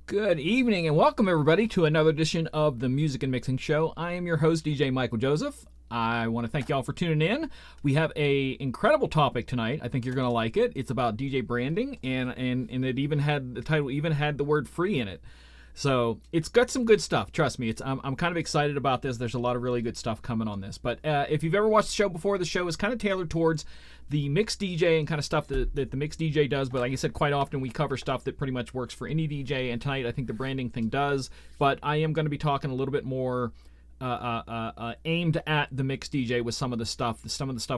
Good evening and welcome everybody to another edition of the Music and Mixing Show. I am your host, DJ Michael Joseph. I want to thank y'all for tuning in. We have a incredible topic tonight. I think you're going to like it. It's about DJ branding, and it even had the title even had the word free in it. So it's got some good stuff. Trust me, I'm kind of excited about this. There's a lot of really good stuff coming on this. But if you've ever watched the show before, the show is kind of tailored towards the mixed DJ and kind of stuff that the mixed DJ does. But like I said, quite often we cover stuff that pretty much works for any DJ. And tonight I think the branding thing does. But I am going to be talking a little bit more aimed at the mixed DJ with some of the stuff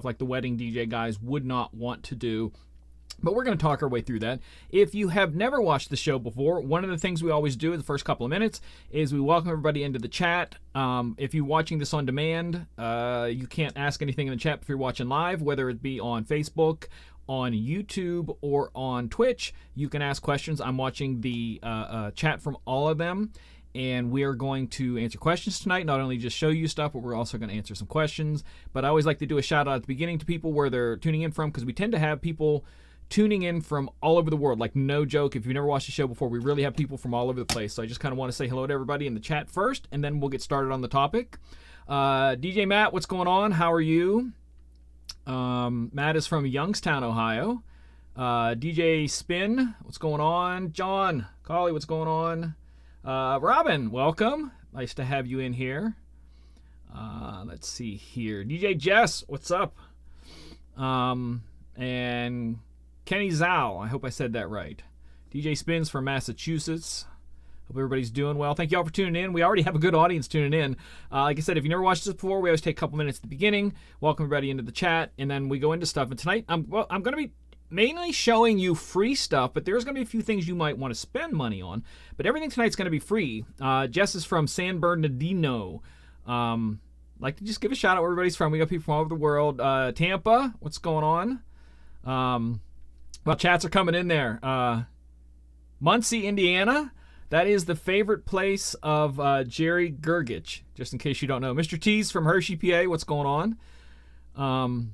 like the wedding DJ guys would not want to do. But we're going to talk our way through that. If you have never watched the show before, one of the things we always do in the first couple of minutes is we welcome everybody into the chat. If you're watching this on demand, you can't ask anything in the chat if you're watching live, whether it be on Facebook, on YouTube, or on Twitch. You can ask questions. I'm watching the chat from all of them. And we are going to answer questions tonight, not only just show you stuff, but we're also going to answer some questions. But I always like to do a shout out at the beginning to people where they're tuning in from, because we tend to have people tuning in from all over the world. Like, no joke, if you've never watched the show before, we really have people from all over the place. So I just kind of want to say hello to everybody in the chat first, and then we'll get started on the topic. DJ Matt, what's going on? How are you? Matt is from Youngstown, Ohio. DJ Spin, what's going on? John Colley, what's going on? Robin, welcome. Nice to have you in here. Let's see here. DJ Jess, what's up? And Kenny Zhao, I hope I said that right. DJ Spins from Massachusetts. Hope everybody's doing well. Thank you all for tuning in. We already have a good audience tuning in. Like I said, if you never watched this before, we always take a couple minutes at the beginning, welcome everybody into the chat, and then we go into stuff. And tonight, I'm going to be mainly showing you free stuff, but there's going to be a few things you might want to spend money on. But everything tonight's going to be free. Jess is from San Bernardino. Like to just give a shout out where everybody's from. We got people from all over the world. Tampa, what's going on? Well, chats are coming in there. Muncie, Indiana. That is the favorite place of Jerry Gergich, just in case you don't know. Mr. T's from Hershey, PA. What's going on?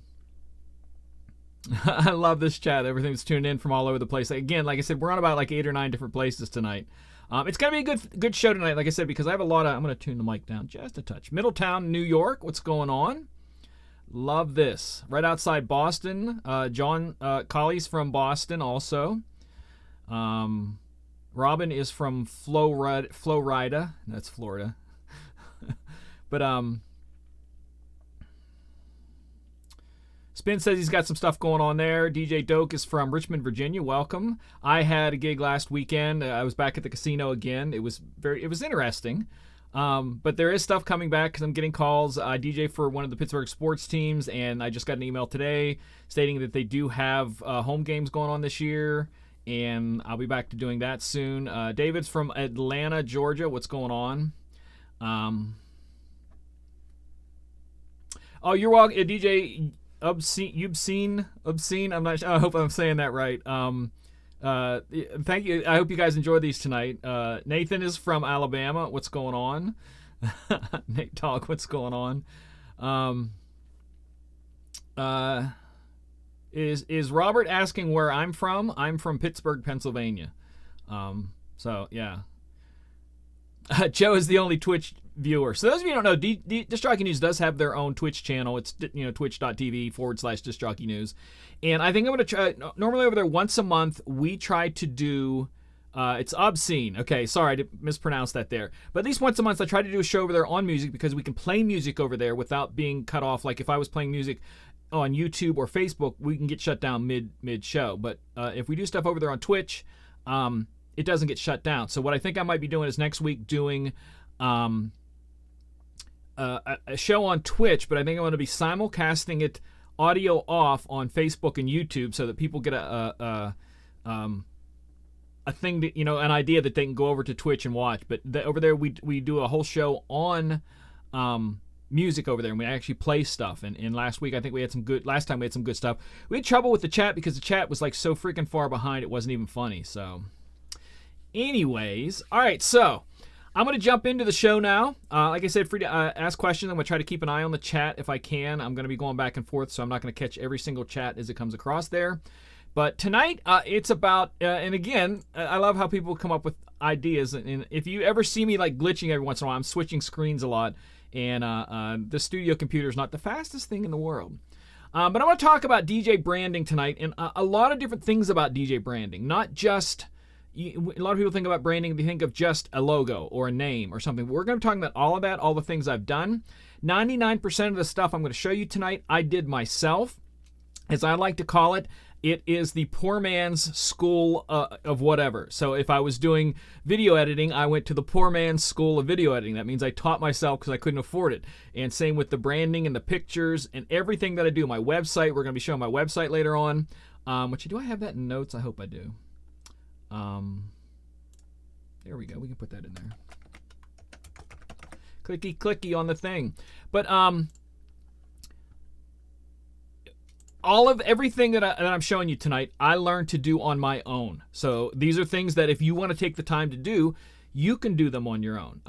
I love this chat. Everything's tuned in from all over the place. Again, like I said, we're on about like 8 or 9 different places tonight. It's going to be a good show tonight, like I said, because I have a lot of... I'm going to tune the mic down just a touch. Middletown, New York. What's going on? Love this. Right outside Boston. John Colley's from Boston also. Robin is from Florida. That's Florida. But Spin says he's got some stuff going on there. DJ Doak is from Richmond, Virginia. Welcome. I had a gig last weekend. I was back at the casino again. It was interesting. But there is stuff coming back because I'm getting calls. I DJ for one of the Pittsburgh sports teams, and I just got an email today stating that they do have home games going on this year, and I'll be back to doing that soon. David's from Atlanta, Georgia. What's going on? Oh, you're welcome. DJ Obscene. I'm not. I hope I'm saying that right. Thank you. I hope you guys enjoy these tonight. Nathan is from Alabama. What's going on? Nate Dogg, what's going on? Is Robert asking where I'm from? I'm from Pittsburgh, Pennsylvania. So yeah. Joe is the only Twitch viewer. So those of you who don't know, Disc Jockey News does have their own Twitch channel. It's twitch.tv/Disc Jockey News. And I think I'm going to try, normally over there once a month, we try to do, it's obscene. Okay, sorry, I mispronounced that there. But at least once a month, I try to do a show over there on music because we can play music over there without being cut off. Like if I was playing music on YouTube or Facebook, we can get shut down mid-show. But if we do stuff over there on Twitch, it doesn't get shut down. So what I think I might be doing is next week doing a show on Twitch, but I think I'm going to be simulcasting it audio off on Facebook and YouTube so that people get a thing that, an idea that they can go over to Twitch and watch. But over there we do a whole show on music over there, and we actually play stuff. And last week I think we had some good. Last time we had some good stuff. We had trouble with the chat because the chat was like so freaking far behind it wasn't even funny. So, anyways, all right. So I'm going to jump into the show now. Like I said, free to ask questions. I'm going to try to keep an eye on the chat if I can. I'm going to be going back and forth, so I'm not going to catch every single chat as it comes across there. But tonight, it's about, and again, I love how people come up with ideas. And if you ever see me like glitching every once in a while, I'm switching screens a lot. And the studio computer is not the fastest thing in the world. But I want to talk about DJ branding tonight, and a lot of different things about DJ branding. Not just, a lot of people think about branding, they think of just a logo or a name or something. We're going to be talking about all of that, all the things I've done. 99% of the stuff I'm going to show you tonight, I did myself. As I like to call it, it is the poor man's school of whatever. So if I was doing video editing, I went to the poor man's school of video editing. That means I taught myself because I couldn't afford it. And same with the branding and the pictures and everything that I do. My website, we're going to be showing my website later on. Do I have that in notes? I hope I do. There we go. We can put that in there. Clicky, clicky on the thing. But all of everything that I'm showing you tonight, I learned to do on my own. So these are things that if you want to take the time to do, you can do them on your own.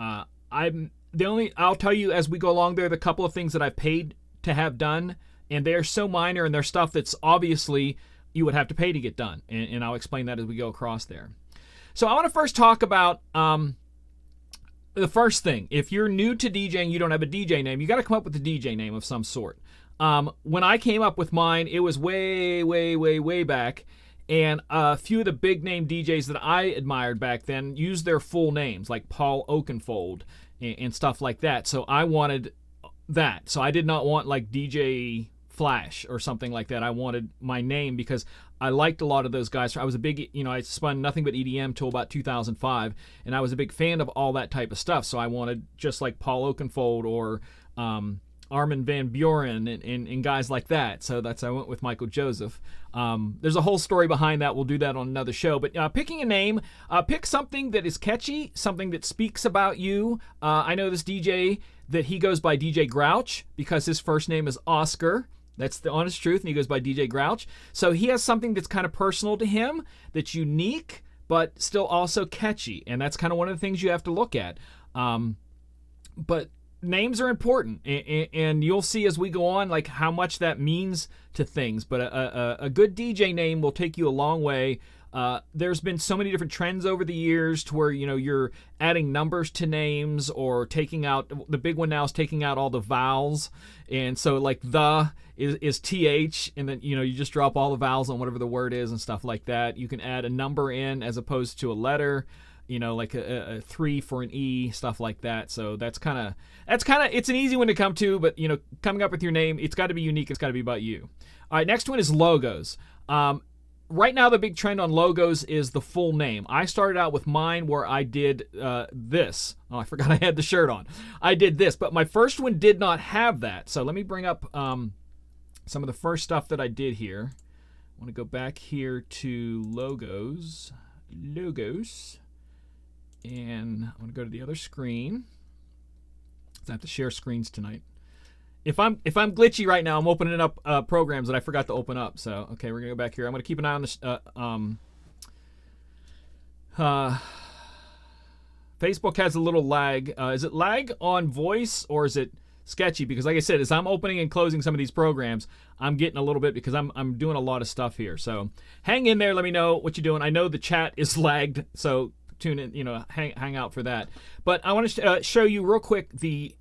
I'll tell you as we go along, there are a couple of things that I've paid to have done, and they're so minor, and they're stuff that's obviously you would have to pay to get done. And I'll explain that as we go across there. So I want to first talk about the first thing. If you're new to DJing, you don't have a DJ name, you got to come up with a DJ name of some sort. When I came up with mine, it was way back, and a few of the big name DJs that I admired back then used their full names, like Paul Oakenfold and stuff like that. So I wanted that. So I did not want like DJ Flash or something like that. I wanted my name because I liked a lot of those guys. I was a big, I spun nothing but EDM till about 2005, and I was a big fan of all that type of stuff. So I wanted just like Paul Oakenfold or Armin van Buren and guys like that. So I went with Michael Joseph. There's a whole story behind that. We'll do that on another show. But picking a name, pick something that is catchy, something that speaks about you. I know this DJ that he goes by DJ Grouch because his first name is Oscar. That's the honest truth, and he goes by DJ Grouch. So he has something that's kind of personal to him, that's unique, but still also catchy. And that's kind of one of the things you have to look at. But names are important, and you'll see as we go on like how much that means to things. But a good DJ name will take you a long way. There's been so many different trends over the years to where you're adding numbers to names or taking out, the big one now is taking out all the vowels, and so like the is TH, and then you just drop all the vowels on whatever the word is and stuff like that. You can add a number in as opposed to a letter. Like a 3 for an E, stuff like that. So that's kind of it's an easy one to come to, but coming up with your name, it's got to be unique. It's got to be about you. All right, next one is logos. Right now, the big trend on logos is the full name. I started out with mine where I did this. Oh, I forgot I had the shirt on. I did this, but my first one did not have that. So let me bring up some of the first stuff that I did here. I want to go back here to logos. And I'm going to go to the other screen. I have to share screens tonight. If I'm glitchy right now, I'm opening up programs that I forgot to open up. So, okay, we're going to go back here. I'm going to keep an eye on this. Facebook has a little lag. Is it lag on voice or is it sketchy? Because like I said, as I'm opening and closing some of these programs, I'm getting a little bit because I'm doing a lot of stuff here. So hang in there. Let me know what you're doing. I know the chat is lagged, so tune in, hang out for that. But I want to show you real quick the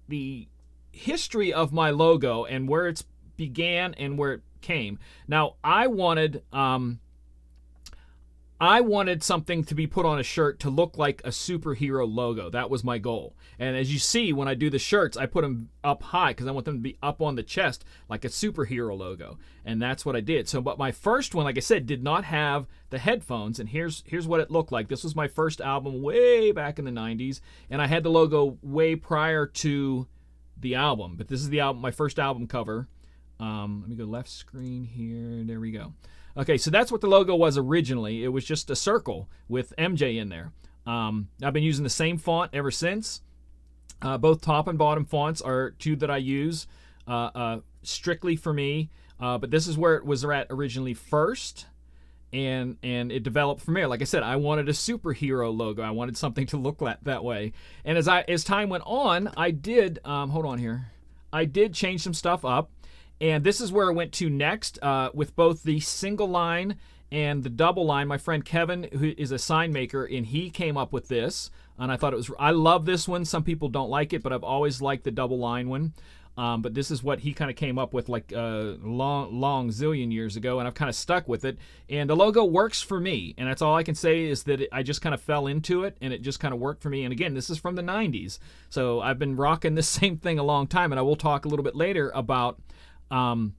history of my logo and where it's began and where it came. Now, I wanted something to be put on a shirt to look like a superhero logo. That was my goal. And as you see, when I do the shirts, I put them up high because I want them to be up on the chest like a superhero logo. And that's what I did. So, but my first one, like I said, did not have the headphones. And here's what it looked like. This was my first album way back in the 90s. And I had the logo way prior to the album. But this is the album, my first album cover. Let me go left screen here. There we go. Okay, so that's what the logo was originally. It was just a circle with MJ in there. I've been using the same font ever since. Both top and bottom fonts are two that I use strictly for me. But this is where it was at originally first. and it developed from there. Like I said, I wanted a superhero logo. I wanted something to look that way. And as time went on, I did hold on here. I did change some stuff up, and this is where I went to next with both the single line and the double line. My friend Kevin, who is a sign maker, and he came up with this, and I thought I love this one. Some people don't like it, but I've always liked the double line one. But this is what he kind of came up with like long zillion years ago, and I've kind of stuck with it. And the logo works for me, and that's all I can say is that I just kind of fell into it, and it just kind of worked for me. And again, this is from the 90s, so I've been rocking this same thing a long time, and I will talk a little bit later about how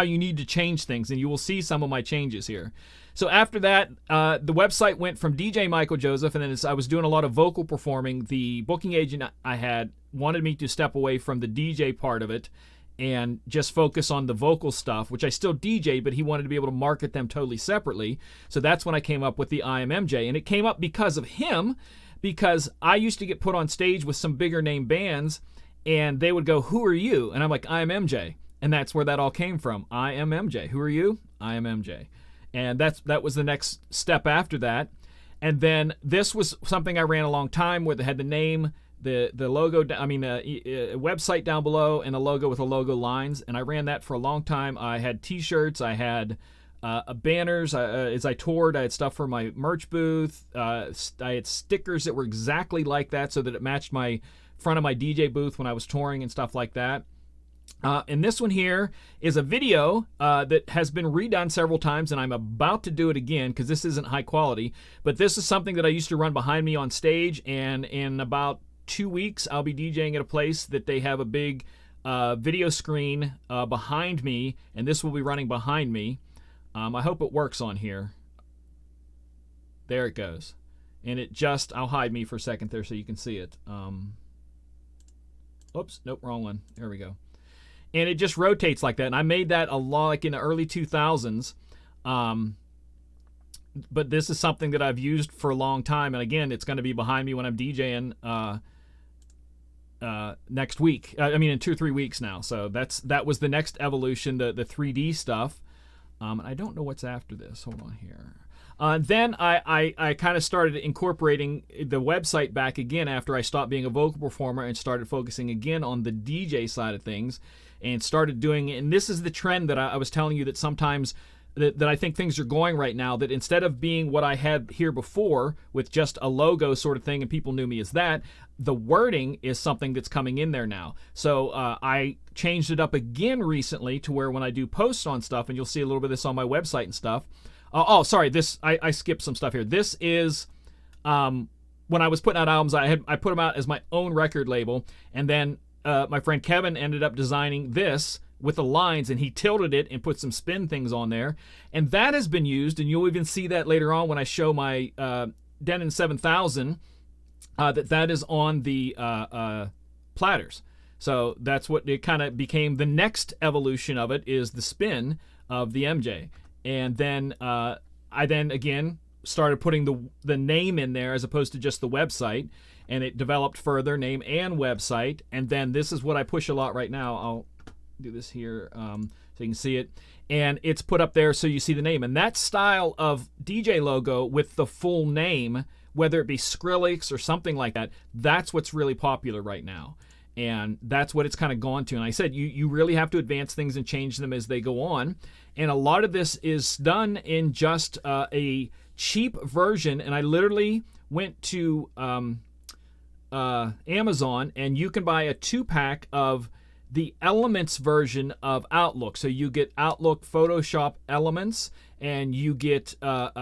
you need to change things, and you will see some of my changes here. So after that, the website went from DJ Michael Joseph, and then as I was doing a lot of vocal performing, the booking agent I had wanted me to step away from the DJ part of it and just focus on the vocal stuff, which I still DJ, but he wanted to be able to market them totally separately. So that's when I came up with the I Am MJ, and it came up because of him, because I used to get put on stage with some bigger name bands, and they would go, "Who are you?" And I'm like, "I am MJ." And that's where that all came from. I am MJ. Who are you? I am MJ. And that was the next step after that. And then this was something I ran a long time, where they had the name, the logo, a website down below, and a logo with a logo lines. And I ran that for a long time. I had T-shirts. I had banners. As I toured, I had stuff for my merch booth. I had stickers that were exactly like that, so that it matched my front of my DJ booth when I was touring and stuff like that. And this one here is a video that has been redone several times, and I'm about to do it again because this isn't high quality. But this is something that I used to run behind me on stage, and in about 2 weeks, I'll be DJing at a place that they have a big video screen behind me, and this will be running behind me. I hope it works on here. There it goes. And I'll hide me for a second there so you can see it. Oops, nope, wrong one. There we go. And it just rotates like that. And I made that a lot like in the early 2000s. But this is something that I've used for a long time. And again, it's going to be behind me when I'm DJing next week. In 2 or 3 weeks now. So that was the next evolution, the 3D stuff. I don't know what's after this. Hold on here. Then I kind of started incorporating the website back again after I stopped being a vocal performer and started focusing again on the DJ side of things, and started doing, and this is the trend that I was telling you that sometimes that I think things are going right now, that instead of being what I had here before with just a logo sort of thing and people knew me as that, the wording is something that's coming in there now. So I changed it up again recently to where when I do posts on stuff, and you'll see a little bit of this on my website and stuff. Sorry, I skipped some stuff here. This is when I was putting out albums, I put them out as my own record label, and then my friend Kevin ended up designing this with the lines, and he tilted it and put some spin things on there, and that has been used, and you'll even see that later on when I show my Denon 7000, that is on the platters. So that's what it kind of became. The next evolution of it is the spin of the MJ. And then I again started putting the name in there as opposed to just the website, and it developed further, name and website. And then this is what I push a lot right now. I'll do this here so you can see it. And it's put up there so you see the name. And that style of DJ logo with the full name, whether it be Skrillex or something like that, that's what's really popular right now. And that's what it's kind of gone to. And I said, you really have to advance things and change them as they go on. And a lot of this is done in just a cheap version. And I literally went to Amazon, and you can buy a 2-pack of the Elements version of Outlook. So you get Outlook Photoshop Elements, and you get not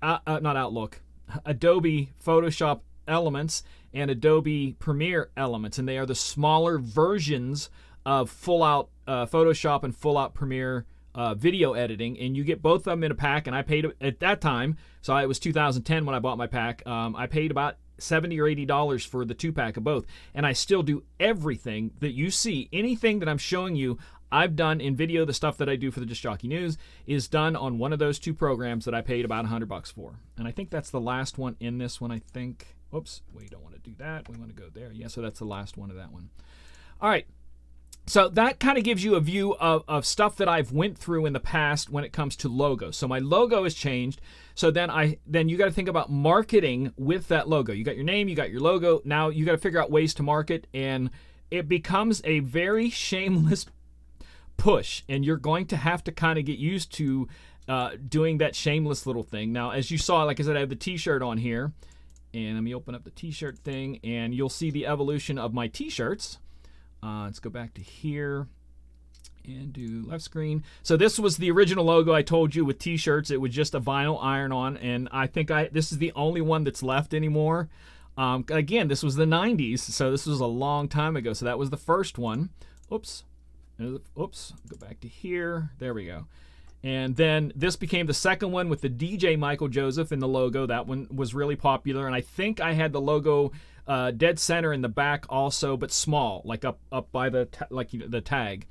Outlook, Adobe Photoshop Elements and Adobe Premiere Elements, and they are the smaller versions of full-out Photoshop and full-out Premiere video editing, and you get both of them in a pack. And I paid at that time, so it was 2010 when I bought my pack. I paid about $70 or $80 for the 2-pack of both, and I still do everything that you see. Anything that I'm showing you, I've done in video. The stuff that I do for the Disc Jockey News is done on one of those 2 programs that I paid about $100 for. And I think that's the last one in this one, I think. Oops, we don't want to do that. We want to go there. Yeah, so that's the last one of that one. All right. So that kind of gives you a view of stuff that I've went through in the past when it comes to logos. So my logo has changed. So then you got to think about marketing with that logo. You got your name, you got your logo. Now you got to figure out ways to market, and it becomes a very shameless push, and you're going to have to kind of get used to doing that shameless little thing. Now, as you saw, like I said, I have the t-shirt on here, and let me open up the t-shirt thing, and you'll see the evolution of my t-shirts. Let's go back to here and do left screen. So this was the original logo I told you with t-shirts. It was just a vinyl iron-on, and I think this is the only one that's left anymore. Again, this was the 90s, so this was a long time ago. So that was the first one. Oops. Oops. Go back to here. There we go. And then this became the second one with the DJ Michael Joseph in the logo. That one was really popular, and I think I had the logo dead center in the back also, but small, like up by the the tag.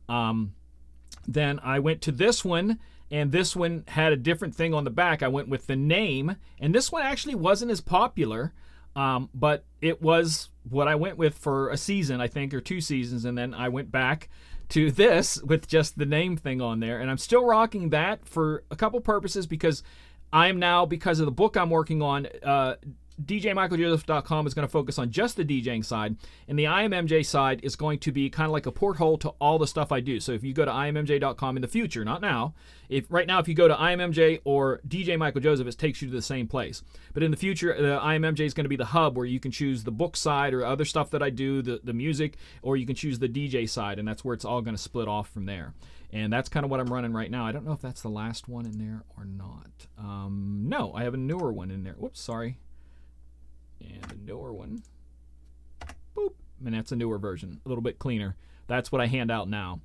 Then I went to this one, and this one had a different thing on the back. I went with the name, and this one actually wasn't as popular, but it was what I went with for a season, I think, or 2 seasons, and then I went back to this with just the name thing on there, and I'm still rocking that for a couple purposes, because I am now, because of the book I'm working on, DJMichaelJoseph.com is going to focus on just the DJing side, and the IMMJ side is going to be kind of like a porthole to all the stuff I do. So if you go to IMMJ.com in the future, not now, right now if you go to IMMJ or DJ Michael Joseph, it takes you to the same place. But in the future, the IMMJ is going to be the hub where you can choose the book side or other stuff that I do, the music, or you can choose the DJ side, and that's where it's all going to split off from there. And that's kind of what I'm running right now. I don't know if that's the last one in there or not. No, I have a newer one in there. Whoops, sorry. And a newer one. Boop. And that's a newer version, a little bit cleaner. That's what I hand out now.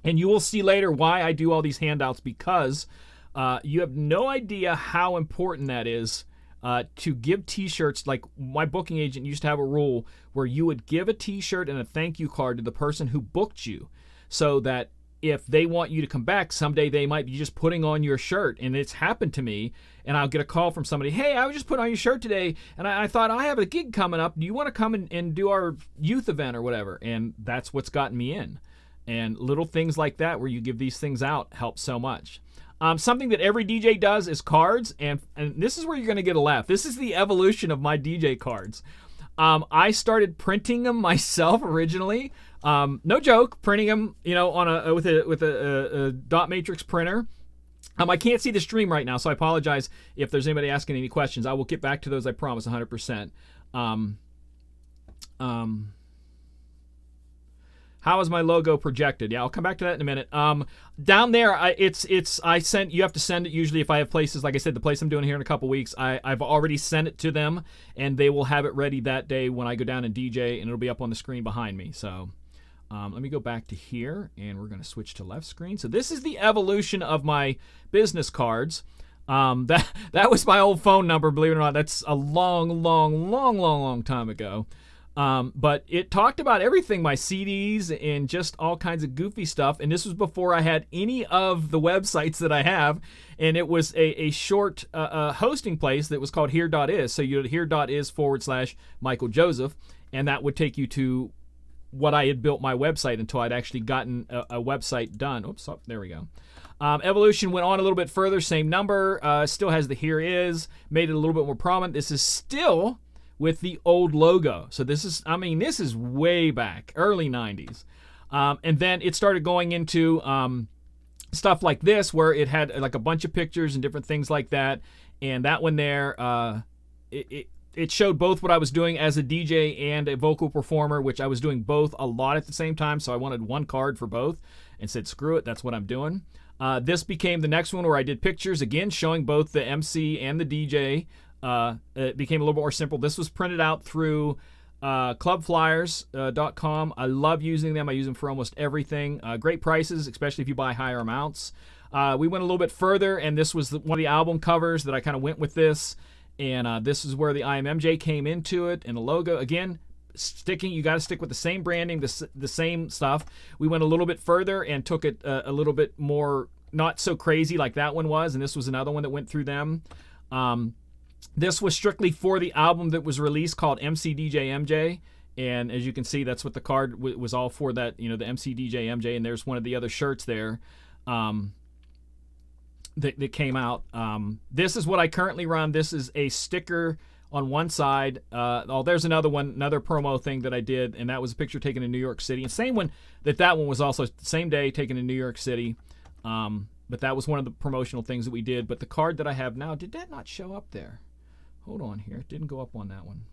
And you will see later why I do all these handouts, because you have no idea how important that is to give t-shirts. Like, my booking agent used to have a rule where you would give a t-shirt and a thank you card to the person who booked you, so that if they want you to come back someday, they might be just putting on your shirt. And it's happened to me, and I'll get a call from somebody, hey, I was just putting on your shirt today, and I thought, I have a gig coming up. Do you want to come and do our youth event or whatever? And that's what's gotten me in. And little things like that where you give these things out help so much. Something that every DJ does is cards, and this is where you're going to get a laugh. This is the evolution of my DJ cards. I started printing them myself originally. No joke, printing them, on with a dot matrix printer. I can't see the stream right now, so I apologize if there's anybody asking any questions. I will get back to those, I promise, 100%. How is my logo projected? Yeah, I'll come back to that in a minute. Down there, you have to send it usually if I have places, like I said, the place I'm doing here in a couple weeks, I've already sent it to them, and they will have it ready that day when I go down and DJ, and it'll be up on the screen behind me. So let me go back to here, and we're going to switch to left screen. So this is the evolution of my business cards. That was my old phone number, believe it or not. That's a long time ago. But it talked about everything, my CDs and just all kinds of goofy stuff. And this was before I had any of the websites that I have. And it was a short hosting place that was called here.is. So you go to here.is/Michael Joseph, and that would take you to what I had built my website until I'd actually gotten a website done. Oops, oh, there we go. Evolution went on a little bit further, same number, still has the here is, made it a little bit more prominent. This is still with the old logo. So this is way back, early 90s. And then it started going into stuff like this, where it had like a bunch of pictures and different things like that. And that one there, it showed both what I was doing as a DJ and a vocal performer, which I was doing both a lot at the same time. So I wanted one card for both and said, screw it, that's what I'm doing. This became the next one where I did pictures, again, showing both the MC and the DJ. It became a little bit more simple. This was printed out through clubflyers.com. I love using them. I use them for almost everything. Great prices, especially if you buy higher amounts. We went a little bit further, and this was one of the album covers that I kind of went with this. And this is where the IMMJ came into it, and the logo, again, you got to stick with the same branding, the same stuff. We went a little bit further and took it a little bit more, not so crazy like that one was, and this was another one that went through them. This was strictly for the album that was released called MC DJMJ, And as you can see, that's what the card was all for, that, you know, the MC DJ MJ. And there's one of the other shirts there that came out. This is what I currently run. This is a sticker on one side. There's another one, another promo thing that I did, and that was a picture taken in New York City. And same one, that one was also the same day taken in New York City. But that was one of the promotional things that we did. But the card that I have now, did that not show up there? Hold on here. It didn't go up on that one.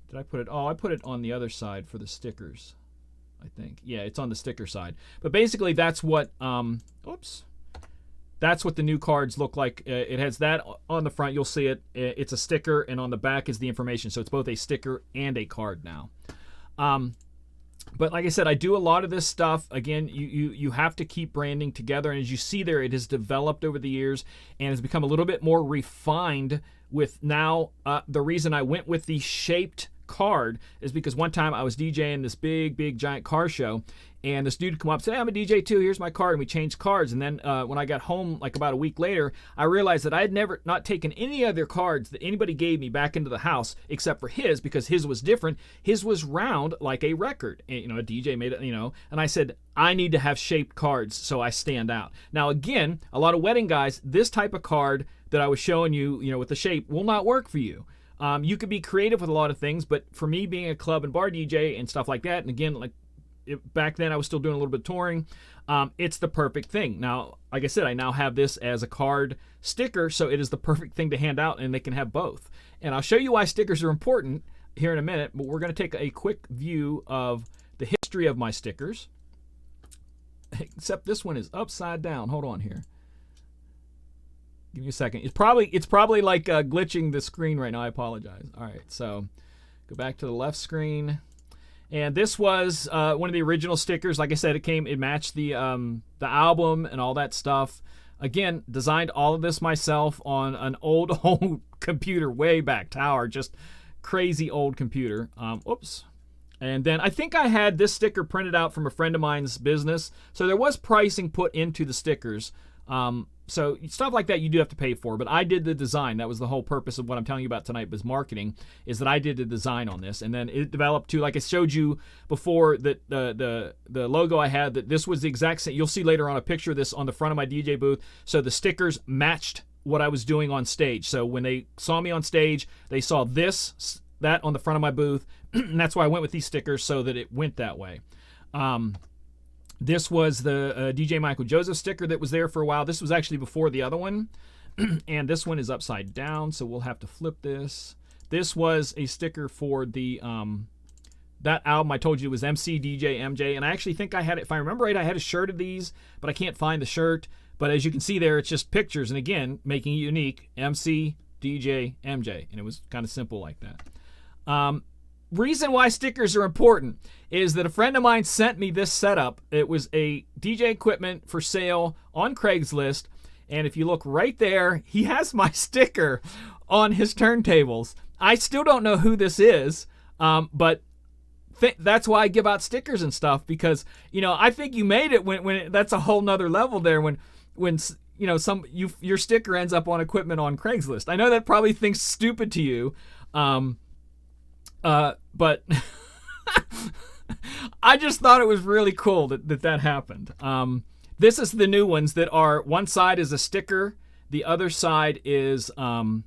Did I put it? Oh, I put it on the other side for the stickers, I think. Yeah, it's on the sticker side. But basically, that's what, that's what the new cards look like. It has that on the front. You'll see it. It's a sticker, and on the back is the information. So it's both a sticker and a card now. But like I said, I do a lot of this stuff. Again, you have to keep branding together. And as you see there, it has developed over the years and has become a little bit more refined with now. The reason I went with the shaped card is because one time I was DJing this big giant car show, and this dude come up and said, hey, I'm a DJ too, here's my card, and we changed cards. And then when I got home, like about a week later, I realized that I had never not taken any other cards that anybody gave me back into the house except for his, because his was different. His was round like a record, and, you know, a DJ made it, you know. And I said, I need to have shaped cards so I stand out. Now again, a lot of wedding guys, this type of card that I was showing you, you know, with the shape will not work for you. You could be creative with a lot of things, but for me, being a club and bar DJ and stuff like that, and again, like back then I was still doing a little bit of touring, it's the perfect thing. Now, like I said, I now have this as a card sticker, so it is the perfect thing to hand out, and they can have both. And I'll show you why stickers are important here in a minute, but we're going to take a quick view of the history of my stickers. Except this one is upside down. Hold on here. Give me a second. It's probably like glitching the screen right now. I apologize. All right, so go back to the left screen, and this was one of the original stickers. Like I said, it matched the album and all that stuff. Again, designed all of this myself on an old computer way back tower, just crazy old computer. Oops. And then I think I had this sticker printed out from a friend of mine's business, so there was pricing put into the stickers. So stuff like that you do have to pay for, but I did the design. That was the whole purpose of what I'm telling you about tonight, was marketing, is that I did the design on this. And then it developed to, like I showed you before, that the logo I had, that this was the exact same. You'll see later on a picture of this on the front of my DJ booth. So the stickers matched what I was doing on stage. So when they saw me on stage, they saw that on the front of my booth, and that's why I went with these stickers, so that it went that way. This was the DJ Michael Joseph sticker that was there for a while. This was actually before the other one. And this one is upside down, so we'll have to flip this. This was a sticker for the that album I told you was MC DJ MJ. And I actually think I had it, if I remember right, I had a shirt of these, but I can't find the shirt. But as you can see there, it's just pictures. And again, making it unique, MC DJ MJ. And it was kind of simple like that. Reason why stickers are important is that a friend of mine sent me this setup. It was a DJ equipment for sale on Craigslist, and if you look right there, he has my sticker on his turntables. I still don't know who this is, but that's why I give out stickers and stuff, because, you know, I think you made it when that's a whole nother level there when you know, your sticker ends up on equipment on Craigslist. I know that probably thinks stupid to you, but I just thought it was really cool that happened. This is the new ones that are, one side is a sticker, the other side is a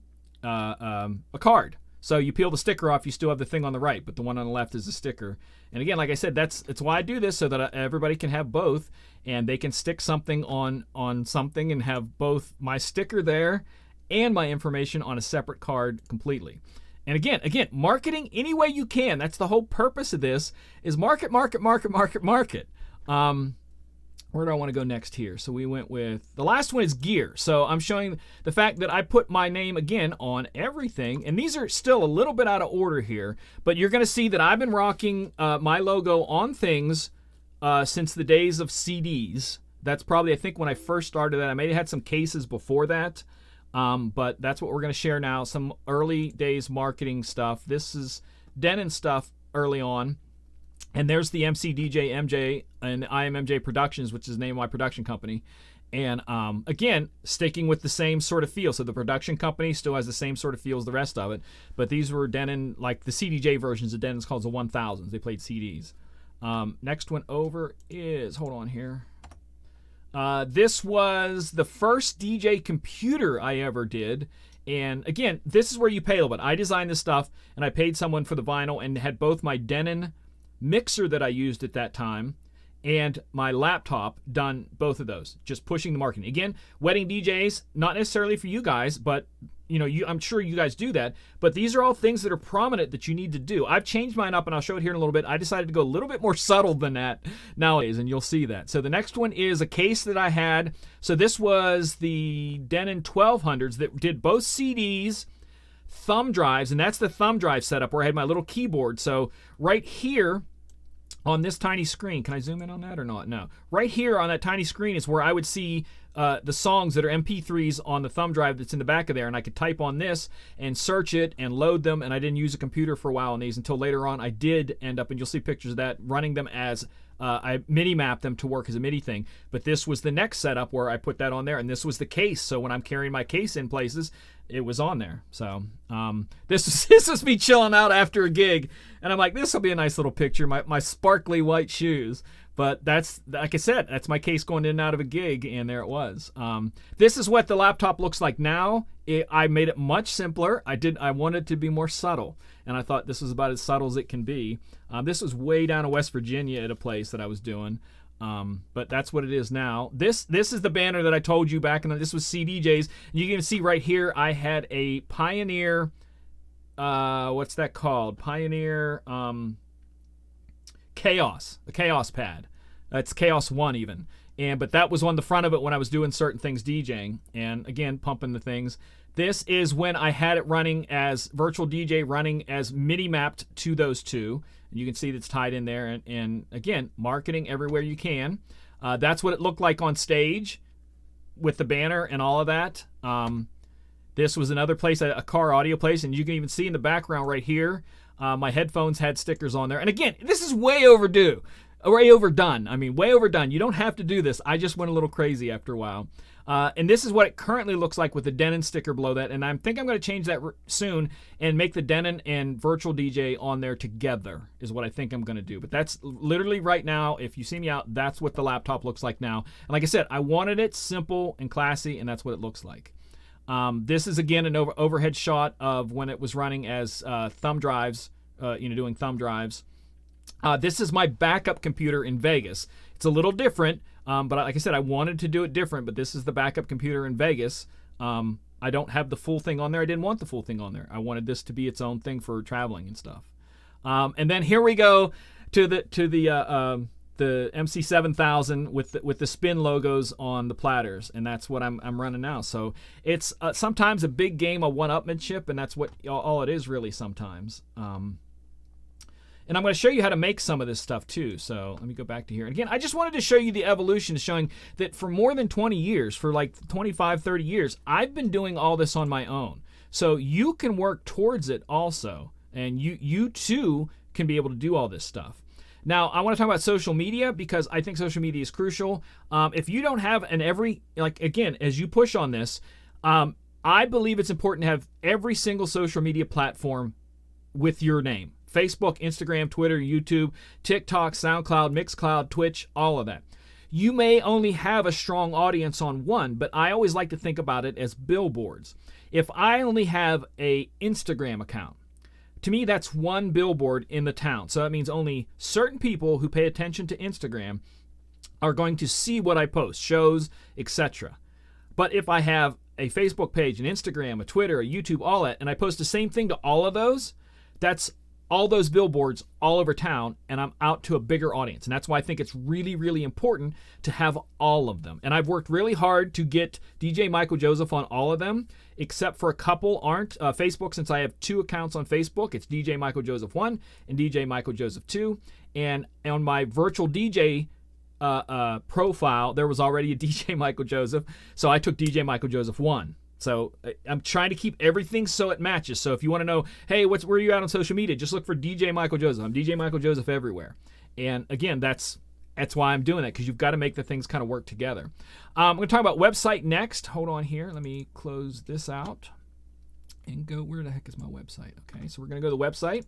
card. So you peel the sticker off, you still have the thing on the right, but the one on the left is a sticker. And again, like I said, that's why I do this, so that everybody can have both, and they can stick something on something and have both my sticker there and my information on a separate card completely. And again, marketing any way you can. That's the whole purpose of this, is market. Where do I want to go next here? So we went with, the last one is gear. So I'm showing the fact that I put my name again on everything. And these are still a little bit out of order here, but you're going to see that I've been rocking my logo on things since the days of CDs. That's probably, I think, when I first started that. I may have had some cases before that. But that's what we're going to share now, some early days marketing stuff. This is Denon stuff early on. And there's the MC DJ MJ and IMMJ Productions, which is the name of my production company. And again, sticking with the same sort of feel. So the production company still has the same sort of feel as the rest of it. But these were Denon, like the CDJ versions of Denon's called the 1000s. They played CDs. Next one over is, hold on here. This was the first DJ computer I ever did. And again, this is where you pay a little bit. I designed this stuff, and I paid someone for the vinyl and had both my Denon mixer that I used at that time and my laptop done both of those, just pushing the marketing. Again, wedding DJs, not necessarily for you guys, but I'm sure you guys do that, but these are all things that are prominent that you need to do. I've changed mine up, and I'll show it here in a little bit. I decided to go a little bit more subtle than that nowadays, and you'll see that. So the next one is a case that I had. So this was the Denon 1200s that did both CDs, thumb drives, and that's the thumb drive setup where I had my little keyboard. So right here on this tiny screen, can I zoom in on that or not? No. Right here on that tiny screen is where I would see the songs that are MP3s on the thumb drive that's in the back of there, and I could type on this and search it and load them, and I didn't use a computer for a while on these until later on I did end up, and you'll see pictures of that, running them as I MIDI mapped them to work as a MIDI thing. But this was the next setup where I put that on there, and this was the case. So when I'm carrying my case in places, it was on there. So this was me chilling out after a gig, and I'm like, this will be a nice little picture, my sparkly white shoes. But that's, like I said, that's my case going in and out of a gig, and there it was. This is what the laptop looks like now. I made it much simpler. I wanted it to be more subtle, and I thought this was about as subtle as it can be. This was way down in West Virginia at a place that I was doing. But that's what it is now. This is the banner that I told you back in this was CDJs. You can see right here I had a Pioneer, what's that called? Pioneer Chaos, a Chaos pad. That's Chaos 1 even. But that was on the front of it when I was doing certain things DJing, and again pumping the things. This is when I had it running as virtual DJ, running as MIDI mapped to those two. You can see that's tied in there, and again, marketing everywhere you can. That's what it looked like on stage with the banner and all of that. This was another place, a car audio place, and you can even see in the background right here, my headphones had stickers on there. And again, this is way overdue. Way overdone. I mean, way overdone. You don't have to do this. I just went a little crazy after a while. And this is what it currently looks like with the Denon sticker below that. And I think I'm going to change that soon and make the Denon and Virtual DJ on there together is what I think I'm going to do. But that's literally right now, if you see me out, that's what the laptop looks like now. And like I said, I wanted it simple and classy, and that's what it looks like. This is, again, an overhead shot of when it was running as thumb drives, doing thumb drives. This is my backup computer in Vegas. It's a little different, but like I said, I wanted to do it different, but this is the backup computer in Vegas. I don't have the full thing on there. I didn't want the full thing on there. I wanted this to be its own thing for traveling and stuff. And then here we go to the MC7000 with the spin logos on the platters, and that's what I'm running now. So it's sometimes a big game of one-upmanship, and that's what all it is really sometimes. And I'm going to show you how to make some of this stuff too. So let me go back to here. And again, I just wanted to show you the evolution, showing that for more than 20 years, for like 25, 30 years, I've been doing all this on my own. So you can work towards it also, and you too can be able to do all this stuff. Now, I want to talk about social media because I think social media is crucial. If you don't have again, as you push on this, I believe it's important to have every single social media platform with your name. Facebook, Instagram, Twitter, YouTube, TikTok, SoundCloud, Mixcloud, Twitch, all of that. You may only have a strong audience on one, but I always like to think about it as billboards. If I only have an Instagram account, to me that's one billboard in the town. So that means only certain people who pay attention to Instagram are going to see what I post, shows, etc. But if I have a Facebook page, an Instagram, a Twitter, a YouTube, all that, and I post the same thing to all of those, that's all those billboards all over town, and I'm out to a bigger audience. And that's why I think it's really, really important to have all of them. And I've worked really hard to get DJ Michael Joseph on all of them, except for a couple aren't. Facebook, since I have two accounts on Facebook, it's DJ Michael Joseph 1 and DJ Michael Joseph 2. And on my virtual DJ profile, there was already a DJ Michael Joseph, so I took DJ Michael Joseph 1. So I'm trying to keep everything so it matches. So if you want to know, hey, where are you at on social media? Just look for DJ Michael Joseph. I'm DJ Michael Joseph everywhere. And again, that's That's why I'm doing that, because you've got to make the things kind of work together. I'm going to talk about website next. Hold on here. Let me close this out and go. Where the heck is my website? Okay, so we're going to go to the website.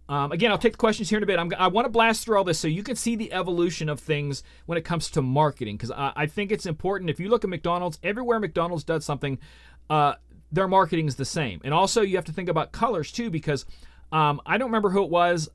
Again, I'll take the questions here in a bit. I want to blast through all this so you can see the evolution of things when it comes to marketing, because I think it's important. If you look at McDonald's, everywhere McDonald's does something, their marketing is the same. And also you have to think about colors too, because I don't remember who it was.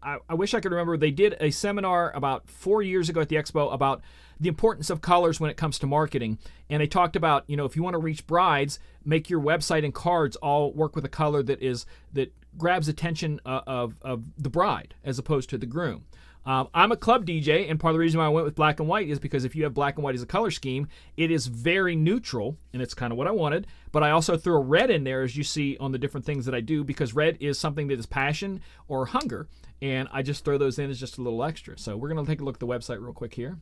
I wish I could remember. They did a seminar about 4 years ago at the Expo about the importance of colors when it comes to marketing. And they talked about, if you want to reach brides, make your website and cards all work with a color that grabs attention of the bride as opposed to the groom. I'm a club DJ, and part of the reason why I went with black and white is because if you have black and white as a color scheme, it is very neutral, and it's kind of what I wanted. But I also threw a red in there, as you see on the different things that I do, because red is something that is passion or hunger, and I just throw those in as just a little extra. So we're going to take a look at the website real quick here.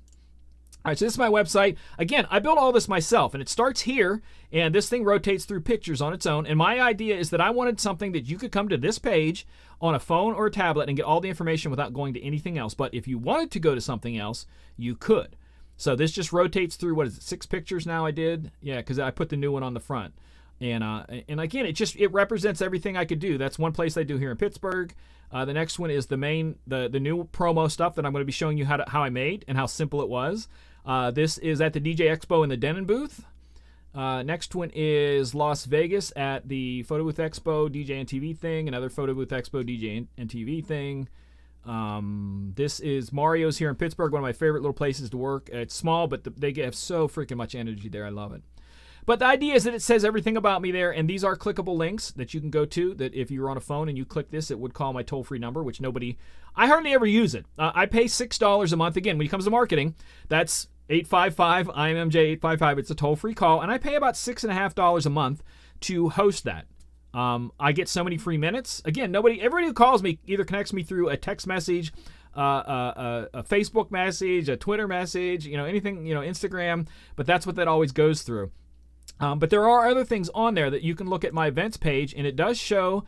All right, so this is my website. Again, I built all this myself, and it starts here, and this thing rotates through pictures on its own. And my idea is that I wanted something that you could come to this page on a phone or a tablet and get all the information without going to anything else. But if you wanted to go to something else, you could. So this just rotates through, what is it, 6 pictures now I did? Yeah, because I put the new one on the front. And again, it represents everything I could do. That's one place I do here in Pittsburgh. The next one is the new promo stuff that I'm going to be showing you how I made and how simple it was. This is at the DJ Expo in the Denon booth. Next one is Las Vegas at the Photo Booth Expo DJNTV thing, another Photo Booth Expo DJNTV thing. This is Mario's here in Pittsburgh, one of my favorite little places to work. It's small, but they have so freaking much energy there. I love it. But the idea is that it says everything about me there, and these are clickable links that you can go to, that if you're on a phone and you click this, it would call my toll-free number, which I hardly ever use it. I pay $6 a month. Again, when it comes to marketing, that's 855 IMMJ 855. It's a toll-free call, and I pay about $6.50 a month to host that. I get so many free minutes. Again, everybody who calls me either connects me through a text message, a Facebook message, a Twitter message, anything, Instagram, but that's what that always goes through. But there are other things on there that you can look at my events page, and it does show,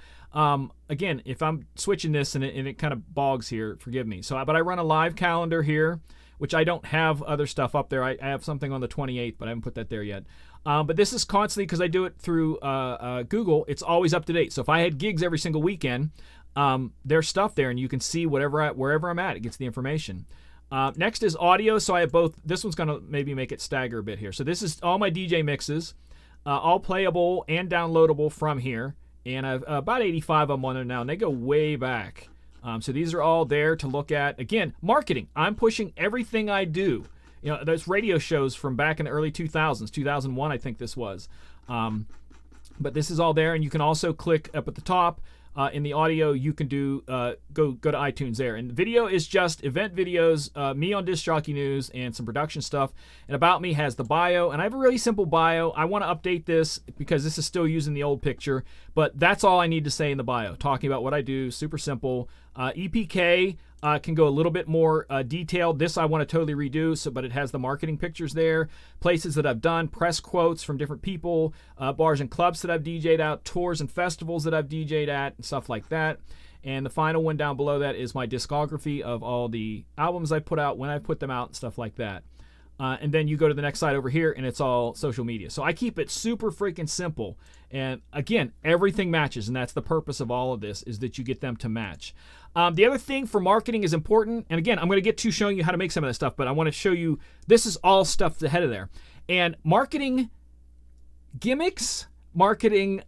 again, if I'm switching this and it kind of bogs here, forgive me. But I run a live calendar here, which I don't have other stuff up there. I have something on the 28th, but I haven't put that there yet. But this is constantly, because I do it through Google, it's always up to date. So if I had gigs every single weekend, there's stuff there, and you can see wherever I'm at, it gets the information. Next is audio. So I have both. This one's going to maybe make it stagger a bit here. So this is all my DJ mixes, all playable and downloadable from here. And I've about 85 of them on there now, and they go way back. So these are all there to look at. Again, marketing. I'm pushing everything I do. There's radio shows from back in the early 2000s, 2001, I think this was. But this is all there, and you can also click up at the top. In the audio, you can do go to iTunes there. And the video is just event videos, me on Disc Jockey News, and some production stuff. And About Me has the bio, and I have a really simple bio. I want to update this because this is still using the old picture, but that's all I need to say in the bio, talking about what I do, super simple. EPK can go a little bit more detailed. This I want to totally redo, but it has the marketing pictures there, places that I've done, press quotes from different people, bars and clubs that I've DJ'd out, tours and festivals that I've DJ'd at, and stuff like that. And the final one down below that is my discography of all the albums I put out, when I put them out, and stuff like that. And then you go to the next side over here, and it's all social media. So I keep it super freaking simple. And again, everything matches, and that's the purpose of all of this, is that you get them to match. The other thing for marketing is important, and again, I'm going to get to showing you how to make some of this stuff, but I want to show you, this is all stuff ahead of there. And marketing gimmicks, marketing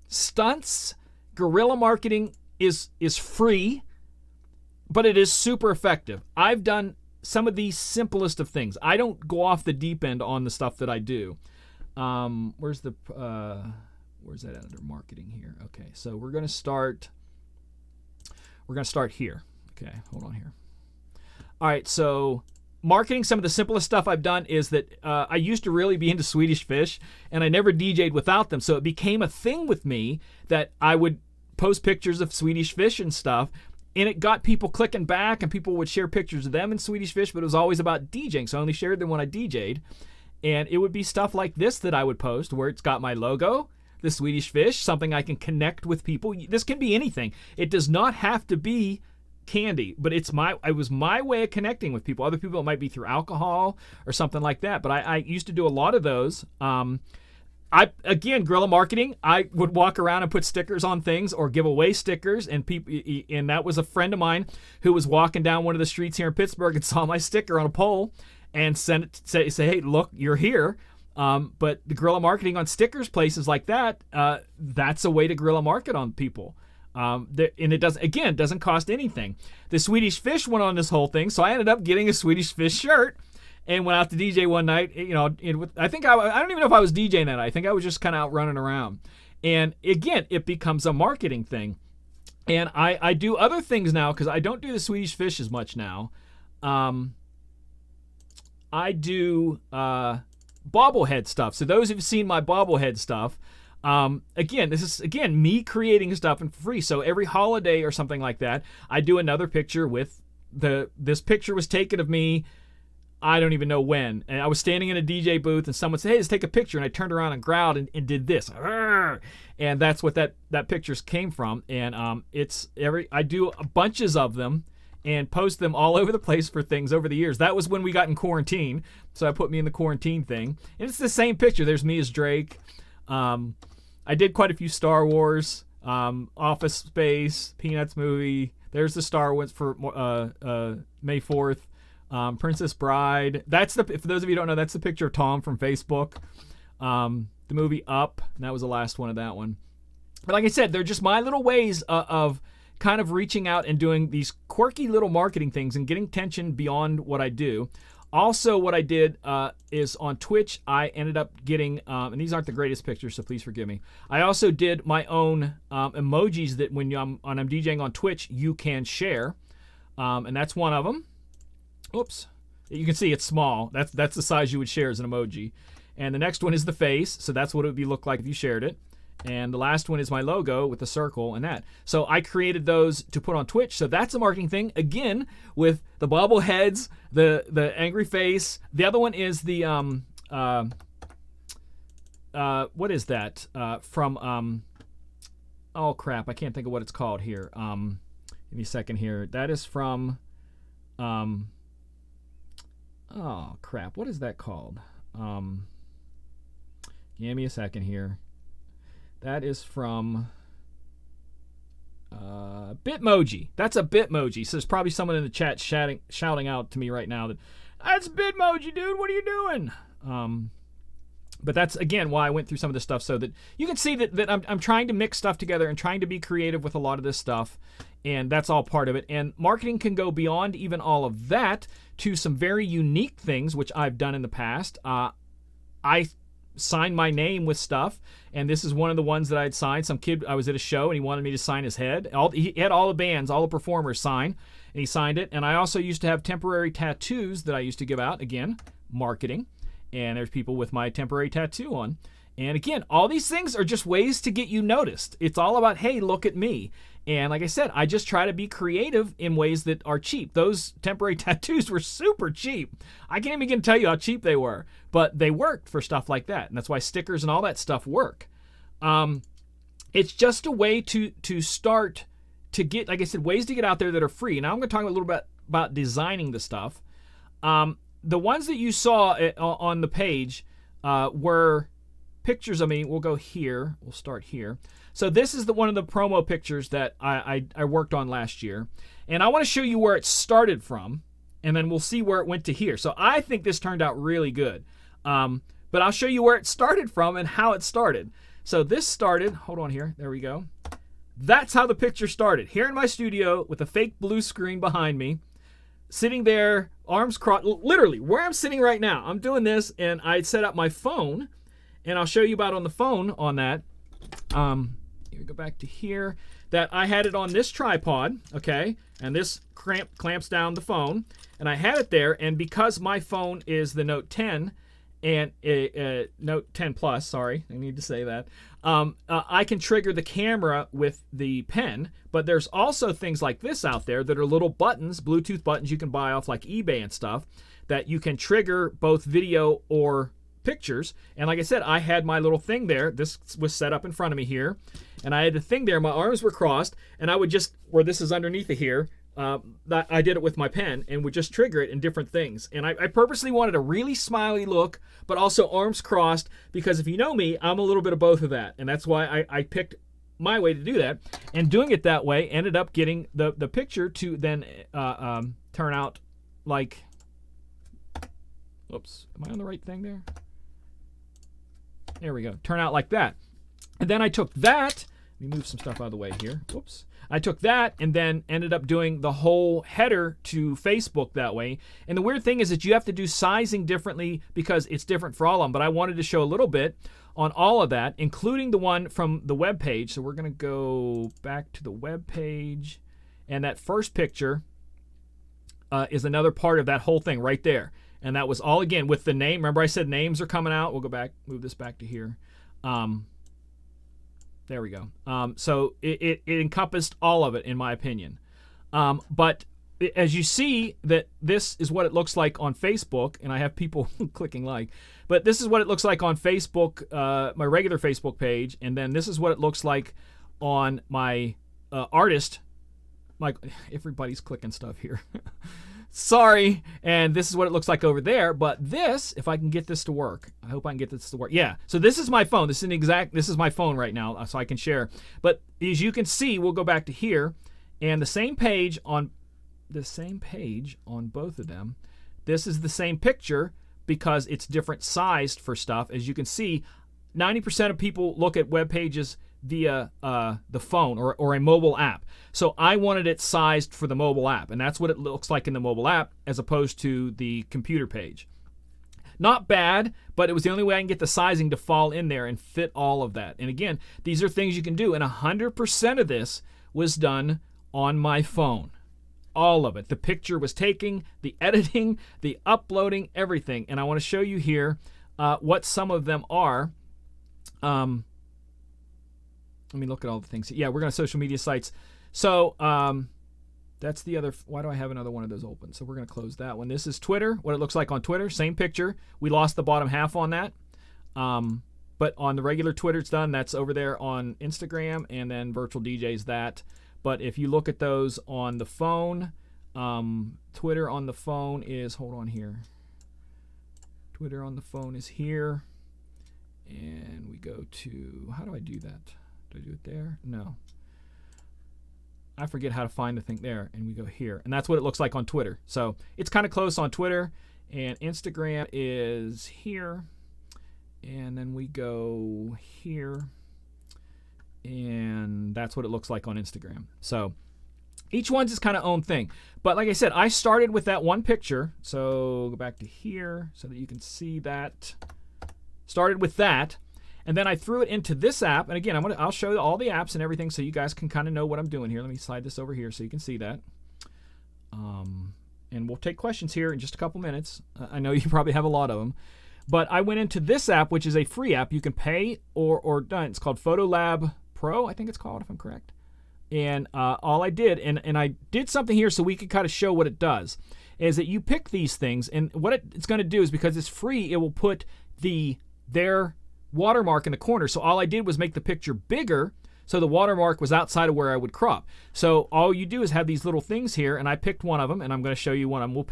stunts, guerrilla marketing is free, but it is super effective. I've done some of the simplest of things. I don't go off the deep end on the stuff that I do. Where's that under marketing here? Okay, so we're going to start here. Okay, hold on here. All right, so marketing, some of the simplest stuff I've done is that I used to really be into Swedish Fish, and I never DJ'd without them, so it became a thing with me that I would post pictures of Swedish Fish and stuff, and it got people clicking back, and people would share pictures of them in Swedish Fish, but it was always about DJing, so I only shared them when I DJ'd. And it would be stuff like this that I would post, where it's got my logo, the Swedish Fish, something I can connect with people. This can be anything. It does not have to be candy, but it was my way of connecting with people. Other people, it might be through alcohol or something like that, but I used to do a lot of those. Again, guerrilla marketing, I would walk around and put stickers on things or give away stickers, and that was a friend of mine who was walking down one of the streets here in Pittsburgh and saw my sticker on a pole and say, hey, look, you're here. But the guerrilla marketing on stickers, places like that, that's a way to guerrilla market on people. And it doesn't cost anything. The Swedish Fish went on this whole thing, so I ended up getting a Swedish Fish shirt and went out to DJ one night. I think I don't even know if I was DJing that night. I think I was just kind of out running around. And again, it becomes a marketing thing. And I do other things now because I don't do the Swedish Fish as much now. I do bobblehead stuff. So those who've seen my bobblehead stuff, this is me creating stuff and for free. So every holiday or something like that, I do another picture with this picture was taken of me, I don't even know when. And I was standing in a DJ booth and someone said, hey, let's take a picture. And I turned around and growled and did this. And that's what that pictures came from. And I do bunches of them and post them all over the place for things over the years. That was when we got in quarantine. So I put me in the quarantine thing. And it's the same picture. There's me as Drake. I did quite a few Star Wars, Office Space, Peanuts movie. There's the Star Wars for May 4th. Princess Bride. For those of you who don't know, that's the picture of Tom from Facebook. The movie Up, and that was the last one of that one. But like I said, they're just my little ways of kind of reaching out and doing these quirky little marketing things and getting attention beyond what I do. Also, what I did is on Twitch, I ended up getting, and these aren't the greatest pictures, so please forgive me. I also did my own emojis that when I'm DJing on Twitch, you can share, and that's one of them. Oops. You can see it's small. That's the size you would share as an emoji. And the next one is the face, so that's what it would look like if you shared it. And the last one is my logo with the circle and that. So I created those to put on Twitch. So that's a marketing thing. Again, with the bobbleheads, the angry face. The other one is the what is that? From oh crap, I can't think of what it's called here. Give me a second here. That is from oh crap, what is that called? Give me a second here. That is from Bitmoji. That's a Bitmoji. So there's probably someone in the chat shouting out to me right now that's Bitmoji, dude. What are you doing? But that's, again, why I went through some of this stuff so that you can see that I'm trying to mix stuff together and trying to be creative with a lot of this stuff. And that's all part of it. And marketing can go beyond even all of that to some very unique things, which I've done in the past. I signed my name with stuff, and this is one of the ones that I'd signed. Some kid, I was at a show, and he wanted me to sign his head. He had all the bands, all the performers sign, and he signed it. And I also used to have temporary tattoos that I used to give out. Again, marketing. And there's people with my temporary tattoo on. And again, all these things are just ways to get you noticed. It's all about, hey, look at me. And like I said, I just try to be creative in ways that are cheap. Those temporary tattoos were super cheap. I can't even begin to tell you how cheap they were, but they worked for stuff like that. And that's why stickers and all that stuff work. It's just a way to start to get, like I said, ways to get out there that are free. Now I'm going to talk a little bit about designing the stuff. The ones that you saw on the page were pictures of me. We'll go here. We'll start here. So this is one of the promo pictures that I worked on last year. And I want to show you where it started from, and then we'll see where it went to here. So I think this turned out really good. But I'll show you where it started from and how it started. So this started, hold on here. There we go. That's how the picture started. Here in my studio with a fake blue screen behind me. Sitting there, arms crossed, literally where I'm sitting right now. I'm doing this, and I set up my phone, and I'll show you about on the phone on that. Here we go back to here. That I had it on this tripod, okay, and this clamps down the phone, and I had it there, and because my phone is the Note 10 and Note 10 Plus, sorry, I need to say that. I can trigger the camera with the pen, but there's also things like this out there that are little buttons, Bluetooth buttons you can buy off like eBay and stuff, that you can trigger both video or pictures. And like I said, I had my little thing there. This was set up in front of me here, and I had the thing there. My arms were crossed, and I would just, where this is underneath of here, that I did it with my pen and would just trigger it in different things. And I purposely wanted a really smiley look, but also arms crossed, because if you know me, I'm a little bit of both of that. And that's why I picked my way to do that. And doing it that way ended up getting the picture to then turn out like, oops, am I on the right thing there? There we go. Turn out like that. And then I took that, let me move some stuff out of the way here. Whoops. I took that and then ended up doing the whole header to Facebook that way. And the weird thing is that you have to do sizing differently because it's different for all of them. But I wanted to show a little bit on all of that, including the one from the web page. So we're going to go back to the web page. And that first picture is another part of that whole thing right there. And that was all, again, with the name. Remember I said names are coming out? We'll go back, move this back to here. There we go. So it encompassed all of it, in my opinion. But as you see, that this is what it looks like on Facebook, and I have people clicking like, but this is what it looks like on Facebook, my regular Facebook page, and then this is what it looks like on my artist. Like, everybody's clicking stuff here. Sorry. And this is what it looks like over there. But this, if I can get this to work, I hope I can get this to work. Yeah. So this is my phone. This is my phone right now, so I can share. But as you can see, we'll go back to here, and the same page on both of them. This is the same picture because it's different sized for stuff. As you can see, 90% of people look at web pages via the phone or a mobile app. So I wanted it sized for the mobile app, and that's what it looks like in the mobile app as opposed to the computer page. Not bad, but it was the only way I can get the sizing to fall in there and fit all of that. And again, these are things you can do, and 100% of this was done on my phone. All of it. The picture was taking, the editing, the uploading, everything. And I want to show you here what some of them are. Let me look at all the things. Yeah, we're going to social media sites. So that's the other. Why do I have another one of those open? So we're going to close that one. This is Twitter, what it looks like on Twitter. Same picture. We lost the bottom half on that. But on the regular Twitter, it's done. That's over there on Instagram, and then Virtual DJ's that. But if you look at those on the phone, Twitter on the phone is, hold on here. Twitter on the phone is here. And we go to, how do I do that? Do I do it there? No. I forget how to find the thing there. And we go here. And that's what it looks like on Twitter. So it's kind of close on Twitter. And Instagram is here. And then we go here. And that's what it looks like on Instagram. So each one's its kind of own thing. But like I said, I started with that one picture. So go back to here so that you can see that. Started with that. And then I threw it into this app. And again, I'll show you all the apps and everything so you guys can kind of know what I'm doing here. Let me slide this over here so you can see that. And we'll take questions here in just a couple minutes. I know you probably have a lot of them. But I went into this app, which is a free app. You can pay or done. It's called Photolab Pro, I think it's called, if I'm correct. And all I did, and I did something here so we could kind of show what it does, is that you pick these things. And what it's going to do is, because it's free, it will put their watermark in the corner. So all I did was make the picture bigger so the watermark was outside of where I would crop. So all you do is have these little things here, and I picked one of them, and I'm going to show you one of them.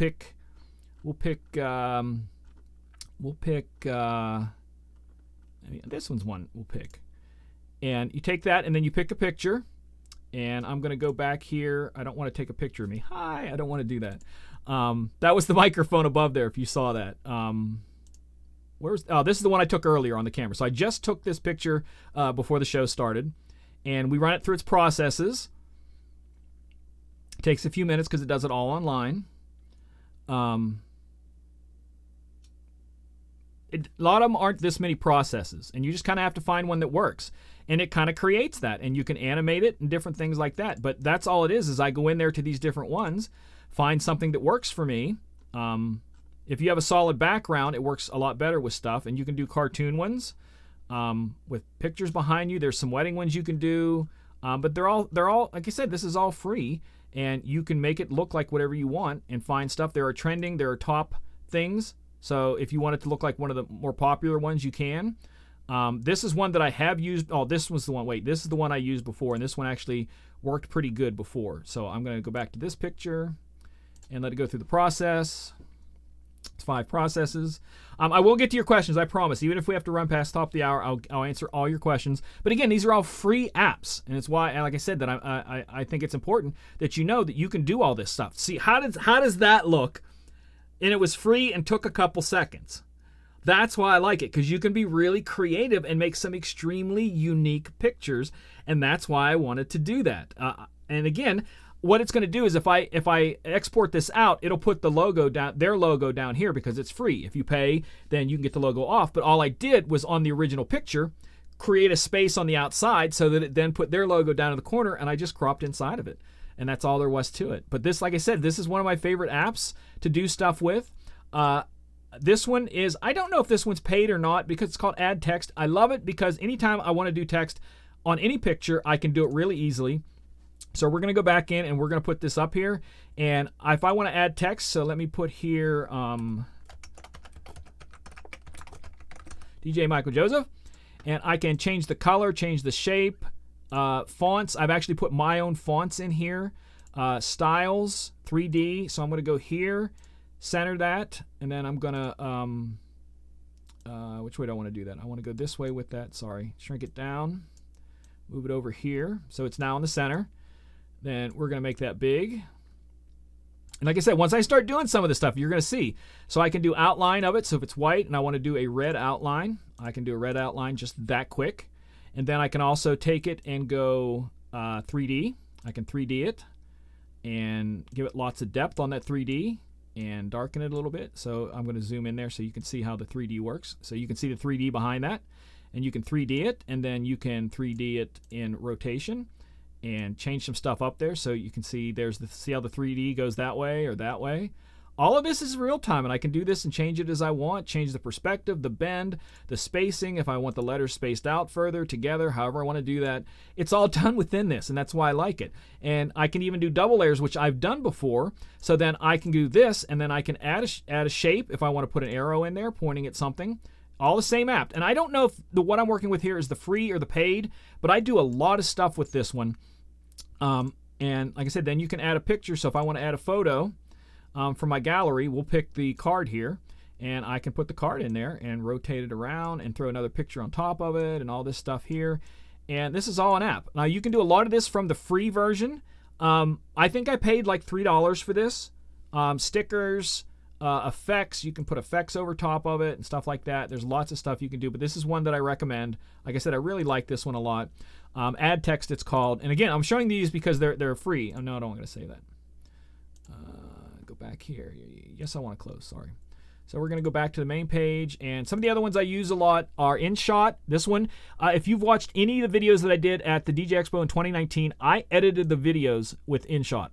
This one's one we'll pick. And you take that, and then you pick a picture. And I'm going to go back here. I don't want to take a picture of me. Hi, I don't want to do that. That was the microphone above there, if you saw that. This is the one I took earlier on the camera. So I just took this picture before the show started, and we run it through its processes. It takes a few minutes because it does it all online. A lot of them aren't this many processes, and you just kind of have to find one that works, and it kind of creates that, and you can animate it and different things like that. But that's all it is I go in there to these different ones, find something that works for me. If you have a solid background, it works a lot better with stuff, and you can do cartoon ones with pictures behind you. There's some wedding ones you can do, but they're all like I said, this is all free, and you can make it look like whatever you want and find stuff. There are trending, there are top things. So if you want it to look like one of the more popular ones, you can. This is one that I have used. Oh, this was the one. Wait, this is the one I used before, and this one actually worked pretty good before. So I'm going to go back to this picture and let it go through the process. It's 5 processes. I will get to your questions, I promise. Even if we have to run past the top of the hour, I'll answer all your questions. But again, these are all free apps, and it's why, like I said, that I think it's important that you know that you can do all this stuff. See, how does that look? And it was free and took a couple seconds. That's why I like it, because you can be really creative and make some extremely unique pictures, and that's why I wanted to do that. And again, what it's going to do is if I export this out, it'll put the logo down, their logo down here, because it's free. If you pay, then you can get the logo off. But all I did was on the original picture, create a space on the outside so that it then put their logo down in the corner, and I just cropped inside of it. And that's all there was to it. But this, like I said, this is one of my favorite apps to do stuff with. This one is, I don't know if this one's paid or not because it's called Add Text. I love it because anytime I want to do text on any picture, I can do it really easily. So we're going to go back in and we're going to put this up here. And if I want to add text, so let me put here DJ Michael Joseph. And I can change the color, change the shape, fonts. I've actually put my own fonts in here. Styles, 3D. So I'm going to go here, center that, and then I'm going to, which way do I want to do that? I want to go this way with that. Sorry. Shrink it down. Move it over here. So it's now in the center. Then we're going to make that big. And like I said, once I start doing some of this stuff, you're going to see. So I can do outline of it. So if it's white and I want to do a red outline, I can do a red outline just that quick. And then I can also take it and go 3D. I can 3D it and give it lots of depth on that 3D and darken it a little bit. So I'm going to zoom in there so you can see how the 3D works. So you can see the 3D behind that. And you can 3D it, and then you can 3D it in rotation and change some stuff up there so you can see see how the 3D goes that way or that way. All of this is real time, and I can do this and change it as I want, change the perspective, the bend, the spacing, if I want the letters spaced out further, together, however I want to do that. It's all done within this, and that's why I like it. And I can even do double layers, which I've done before, so then I can do this, and then I can add a shape if I want to put an arrow in there pointing at something. All the same app. And I don't know if what I'm working with here is the free or the paid, but I do a lot of stuff with this one. And like I said, then you can add a picture. So if I want to add a photo from my gallery, we'll pick the card here, and I can put the card in there and rotate it around and throw another picture on top of it and all this stuff here. And this is all an app. Now you can do a lot of this from the free version. I think I paid like $3 for this. Stickers, effects, you can put effects over top of it and stuff like that. There's lots of stuff you can do, but this is one that I recommend. Like I said, I really like this one a lot. Add Text, it's called. And again, I'm showing these because they're free. Oh, no, I don't want to say that. Go back here. Yes, I want to close. Sorry. So we're going to go back to the main page, and some of the other ones I use a lot are InShot. This one, if you've watched any of the videos that I did at the DJ Expo in 2019, I edited the videos with InShot.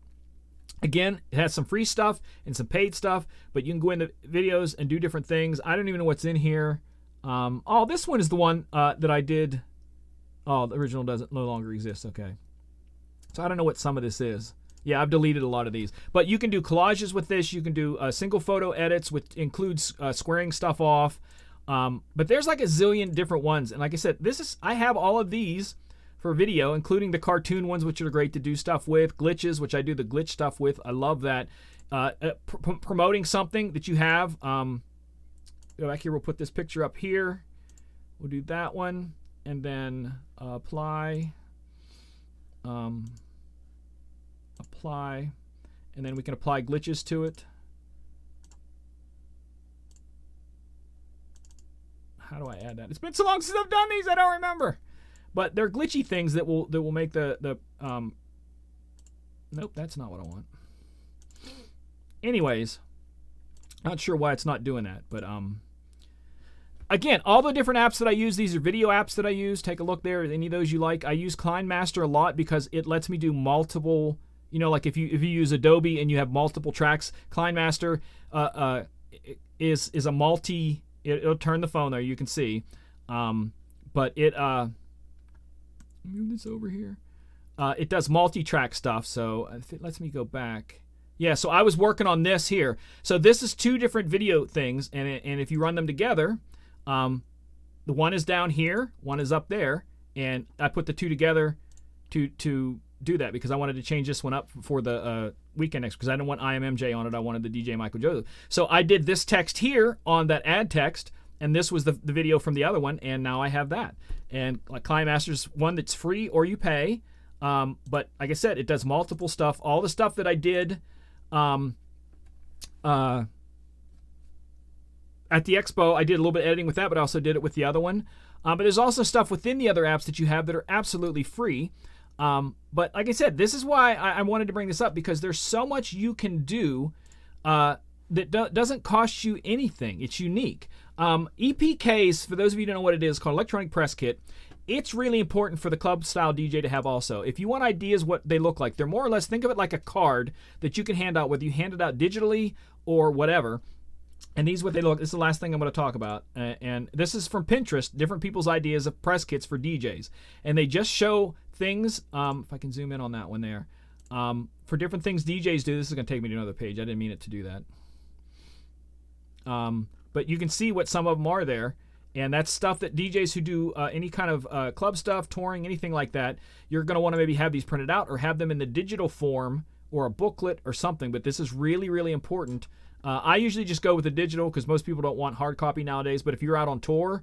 Again, it has some free stuff and some paid stuff, but you can go into videos and do different things. I don't even know what's in here. Oh, this one is the one that I did. Oh, the original no longer exist. Okay. So I don't know what some of this is. Yeah, I've deleted a lot of these. But you can do collages with this. You can do single photo edits, which includes squaring stuff off. But there's like a zillion different ones. And like I said, I have all of these for video, including the cartoon ones, which are great to do stuff with. Glitches, which I do the glitch stuff with. I love that. Promoting something that you have. Go back here. We'll put this picture up here. We'll do that one. And then apply. Apply. And then we can apply glitches to it. How do I add that? It's been so long since I've done these, I don't remember. But they're glitchy things that will make the nope, that's not what I want. Anyways, not sure why it's not doing that, but again, all the different apps that I use, these are video apps that I use. Take a look there. Any of those you like. I use KineMaster a lot because it lets me do multiple, like if you use Adobe and you have multiple tracks, KineMaster is a multi, it'll turn the phone there, you can see. But it move this over here. It does multi-track stuff, so if it lets me go back. Yeah, so I was working on this here. So this is two different video things, and if you run them together, the one is down here, one is up there, and I put the two together to do that because I wanted to change this one up for the weekend next because I didn't want IMMJ on it. I wanted the DJ Michael Joseph. So I did this text here on that ad text, and this was the video from the other one, and now I have that. And like Climaster's one that's free or you pay, but like I said, it does multiple stuff. All the stuff that I did at the Expo, I did a little bit of editing with that, but I also did it with the other one. But there's also stuff within the other apps that you have that are absolutely free. But like I said, this is why I wanted to bring this up because there's so much you can do that doesn't cost you anything. It's unique. EPKs, for those of you who don't know what it is, called Electronic Press Kit. It's really important for the club-style DJ to have also. If you want ideas what they look like, they're more or less, think of it like a card that you can hand out, whether you hand it out digitally or whatever. And these are what they look. This is the last thing I'm going to talk about. And this is from Pinterest, different people's ideas of press kits for DJs. And they just show things, if I can zoom in on that one there, for different things DJs do. This is going to take me to another page. I didn't mean it to do that. But you can see what some of them are there. And that's stuff that DJs who do any kind of club stuff, touring, anything like that, you're going to want to maybe have these printed out or have them in the digital form or a booklet or something. But this is really, really important. I usually just go with the digital because most people don't want hard copy nowadays. But if you're out on tour,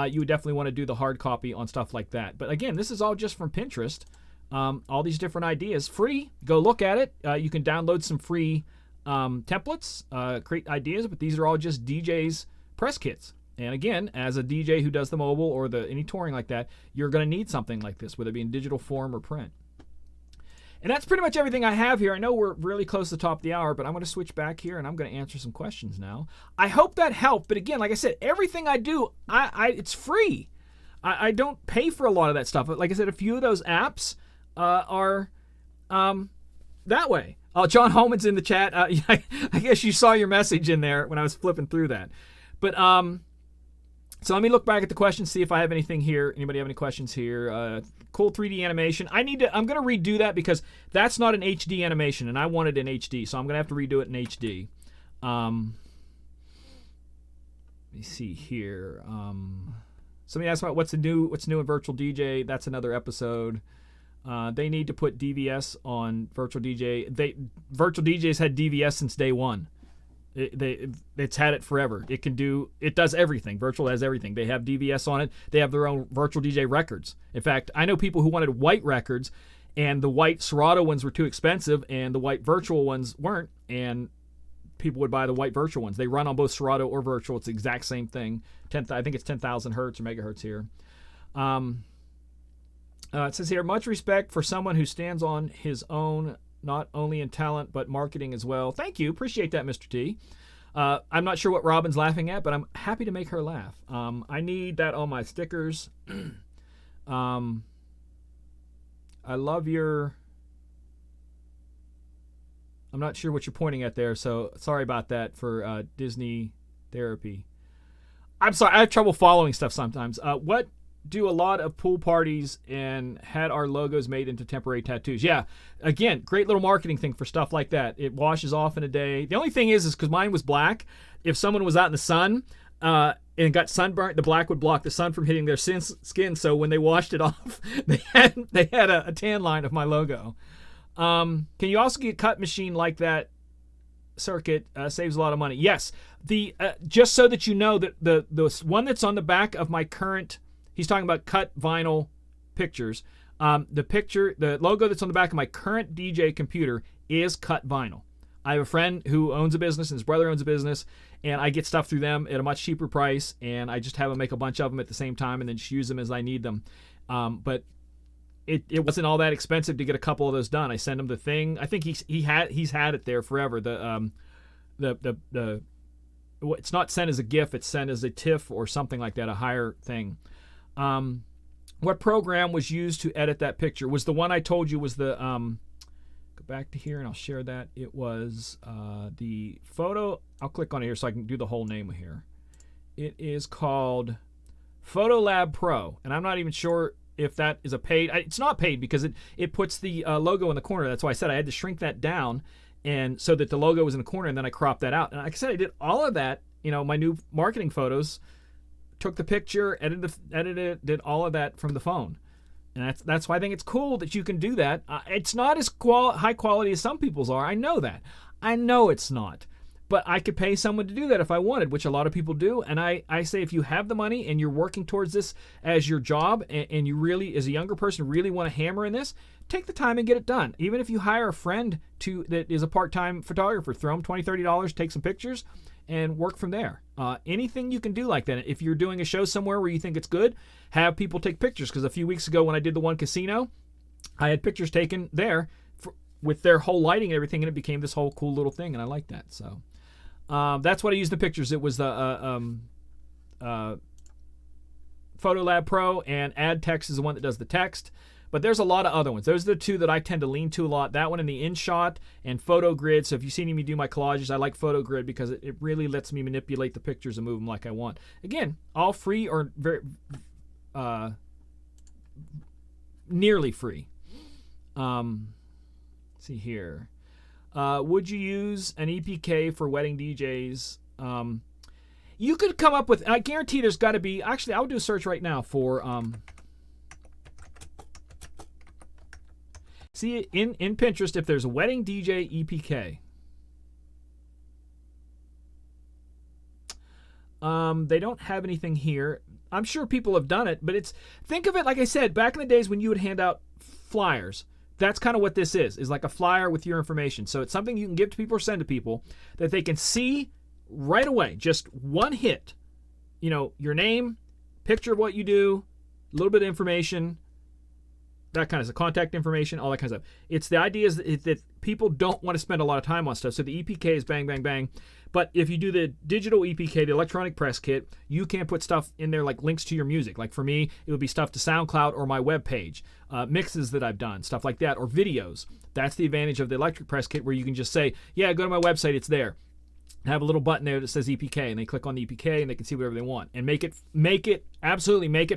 you would definitely want to do the hard copy on stuff like that. But again, this is all just from Pinterest. All these different ideas. Free. Go look at it. You can download some free templates, create ideas. But these are all just DJs' press kits. And again, as a DJ who does the mobile or any touring like that, you're going to need something like this, whether it be in digital form or print. And that's pretty much everything I have here. I know we're really close to the top of the hour, but I'm going to switch back here and I'm going to answer some questions now. I hope that helped. But again, like I said, everything I do, it's free. I don't pay for a lot of that stuff. But like I said, a few of those apps are that way. Oh, John Holman's in the chat. I guess you saw your message in there when I was flipping through that. But so let me look back at the questions, see if I have anything here. Anybody have any questions here? Cool 3D animation. I'm going to redo that because that's not an HD animation, and I want it in HD, so I'm going to have to redo it in HD. Let me see here. Somebody asked about what's new in Virtual DJ. That's another episode. They need to put DVS on Virtual DJ. Virtual DJs had DVS since day one. It's had it forever. It does everything. Virtual has everything. They have DVS on it. They have their own Virtual DJ records. In fact, I know people who wanted white records, and the white Serato ones were too expensive, and the white virtual ones weren't, and people would buy the white virtual ones. They run on both Serato or virtual. It's the exact same thing. I think it's 10,000 hertz or megahertz here. It says here, much respect for someone who stands on his own, not only in talent, but marketing as well. Thank you. Appreciate that, Mr. T. I'm not sure what Robin's laughing at, but I'm happy to make her laugh. I need that on my stickers. I love your... I'm not sure what you're pointing at there, so sorry about that for Disney Therapy. I'm sorry. I have trouble following stuff sometimes. What do a lot of pool parties and had our logos made into temporary tattoos? Yeah, again, great little marketing thing for stuff like that. It washes off in a day. The only thing is because mine was black, if someone was out in the sun and got sunburnt, the black would block the sun from hitting their skin. So when they washed it off, they had a tan line of my logo. Can you also get a cut machine like that? Circuit saves a lot of money. Yes, just so that you know that the one that's on the back of my current, he's talking about cut vinyl pictures. The logo that's on the back of my current DJ computer is cut vinyl. I have a friend who owns a business, and his brother owns a business, and I get stuff through them at a much cheaper price, and I just have them make a bunch of them at the same time and then just use them as I need them. But it wasn't all that expensive to get a couple of those done. I send him the thing. I think he's had it there forever. It's not sent as a GIF. It's sent as a TIFF or something like that, a higher thing. What program was used to edit that picture? Was the one I told you was the go back to here and I'll share that. It was the photo. I'll click on it here so I can do the whole name here. It is called PhotoLab Pro, and I'm not even sure if that is a paid. It's not paid because it puts the logo in the corner. That's why I said I had to shrink that down, and so that the logo was in the corner, and then I cropped that out. And like I said, I did all of that, my new marketing photos took the picture, edited it, did all of that from the phone. And that's why I think it's cool that you can do that. It's not as high quality as some people's are. I know that. I know it's not. But I could pay someone to do that if I wanted, which a lot of people do. And I say if you have the money and you're working towards this as your job, and you really, as a younger person, really want to hammer in this, take the time and get it done. Even if you hire a friend that is a part-time photographer, throw them $20, $30, take some pictures, and work from there. Anything you can do like that. If you're doing a show somewhere where you think it's good, have people take pictures. Because a few weeks ago when I did the one casino, I had pictures taken there with their whole lighting and everything, and it became this whole cool little thing, and I like that. So that's what I used the pictures. It was the Photolab Pro, and AdText is the one that does the text. But there's a lot of other ones. Those are the two that I tend to lean to a lot. That one in the InShot and PhotoGrid. So if you've seen me do my collages, I like PhotoGrid because it really lets me manipulate the pictures and move them like I want. Again, all free or very nearly free. See here. Would you use an EPK for wedding DJs? You could come up with, I guarantee there's got to be, actually I'll do a search right now for, see in Pinterest if there's a wedding DJ EPK. They don't have anything here. I'm sure people have done it, but think of it like I said, back in the days when you would hand out flyers. That's kind of what this is like a flyer with your information. So it's something you can give to people or send to people that they can see right away. Just one hit. You know, your name, picture of what you do, a little bit of information, that kind of stuff, contact information, all that kind of stuff. It's the idea is that people don't want to spend a lot of time on stuff. So the EPK is bang, bang, bang. But if you do the digital EPK, the electronic press kit, you can put stuff in there like links to your music. Like for me, it would be stuff to SoundCloud or my web page, mixes that I've done, stuff like that, or videos. That's the advantage of the electric press kit, where you can just say, yeah, go to my website, it's there. Have a little button there that says EPK, and they click on the EPK and they can see whatever they want. And make it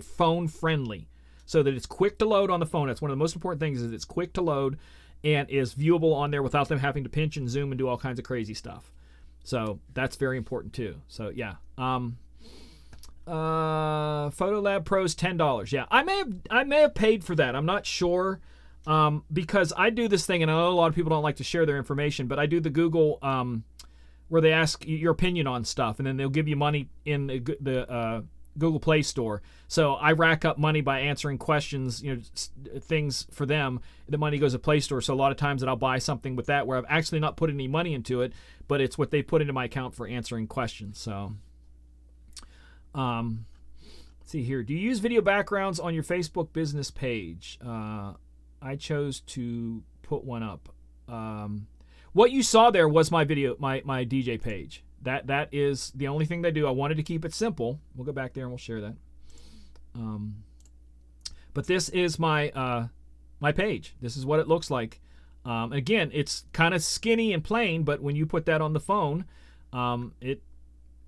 phone friendly, so that it's quick to load on the phone. That's one of the most important things, is it's quick to load and is viewable on there without them having to pinch and zoom and do all kinds of crazy stuff. So that's very important too. So yeah. Photolab Pro's $10. Yeah, I may have paid for that. I'm not sure. Because I do this thing, and I know a lot of people don't like to share their information, but I do the Google where they ask your opinion on stuff, and then they'll give you money in the Google Play Store. So I rack up money by answering questions, things for them. The money goes to Play Store. So a lot of times that I'll buy something with that where I've actually not put any money into it, but it's what they put into my account for answering questions. So, let's see here. Do you use video backgrounds on your Facebook business page? I chose to put one up. What you saw there was my video, my DJ page. That is the only thing they do. I wanted to keep it simple. We'll go back there and we'll share that. But this is my my page. This is what it looks like. Again, it's kind of skinny and plain, but when you put that on the phone, it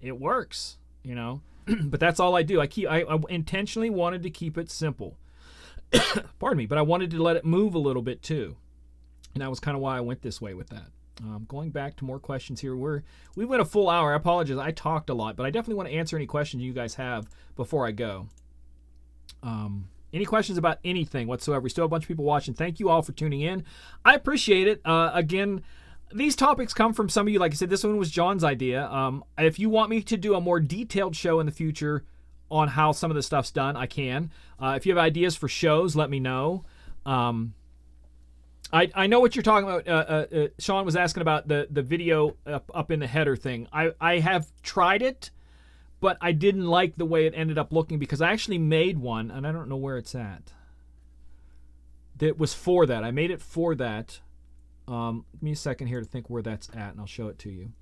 works. But that's all I do. I intentionally wanted to keep it simple. Pardon me, but I wanted to let it move a little bit too, and that was kind of why I went this way with that. Going back to more questions here. We went a full hour. I apologize. I talked a lot, but I definitely want to answer any questions you guys have before I go. Any questions about anything whatsoever? We still have a bunch of people watching. Thank you all for tuning in. I appreciate it. Again, these topics come from some of you. Like I said, this one was John's idea. If you want me to do a more detailed show in the future on how some of this stuff's done, I can. If you have ideas for shows, let me know. I know what you're talking about. Sean was asking about the video up in the header thing. I have tried it, but I didn't like the way it ended up looking, because I actually made one, and I don't know where it's at. That was for that. I made it for that. Give me a second here to think where that's at, and I'll show it to you.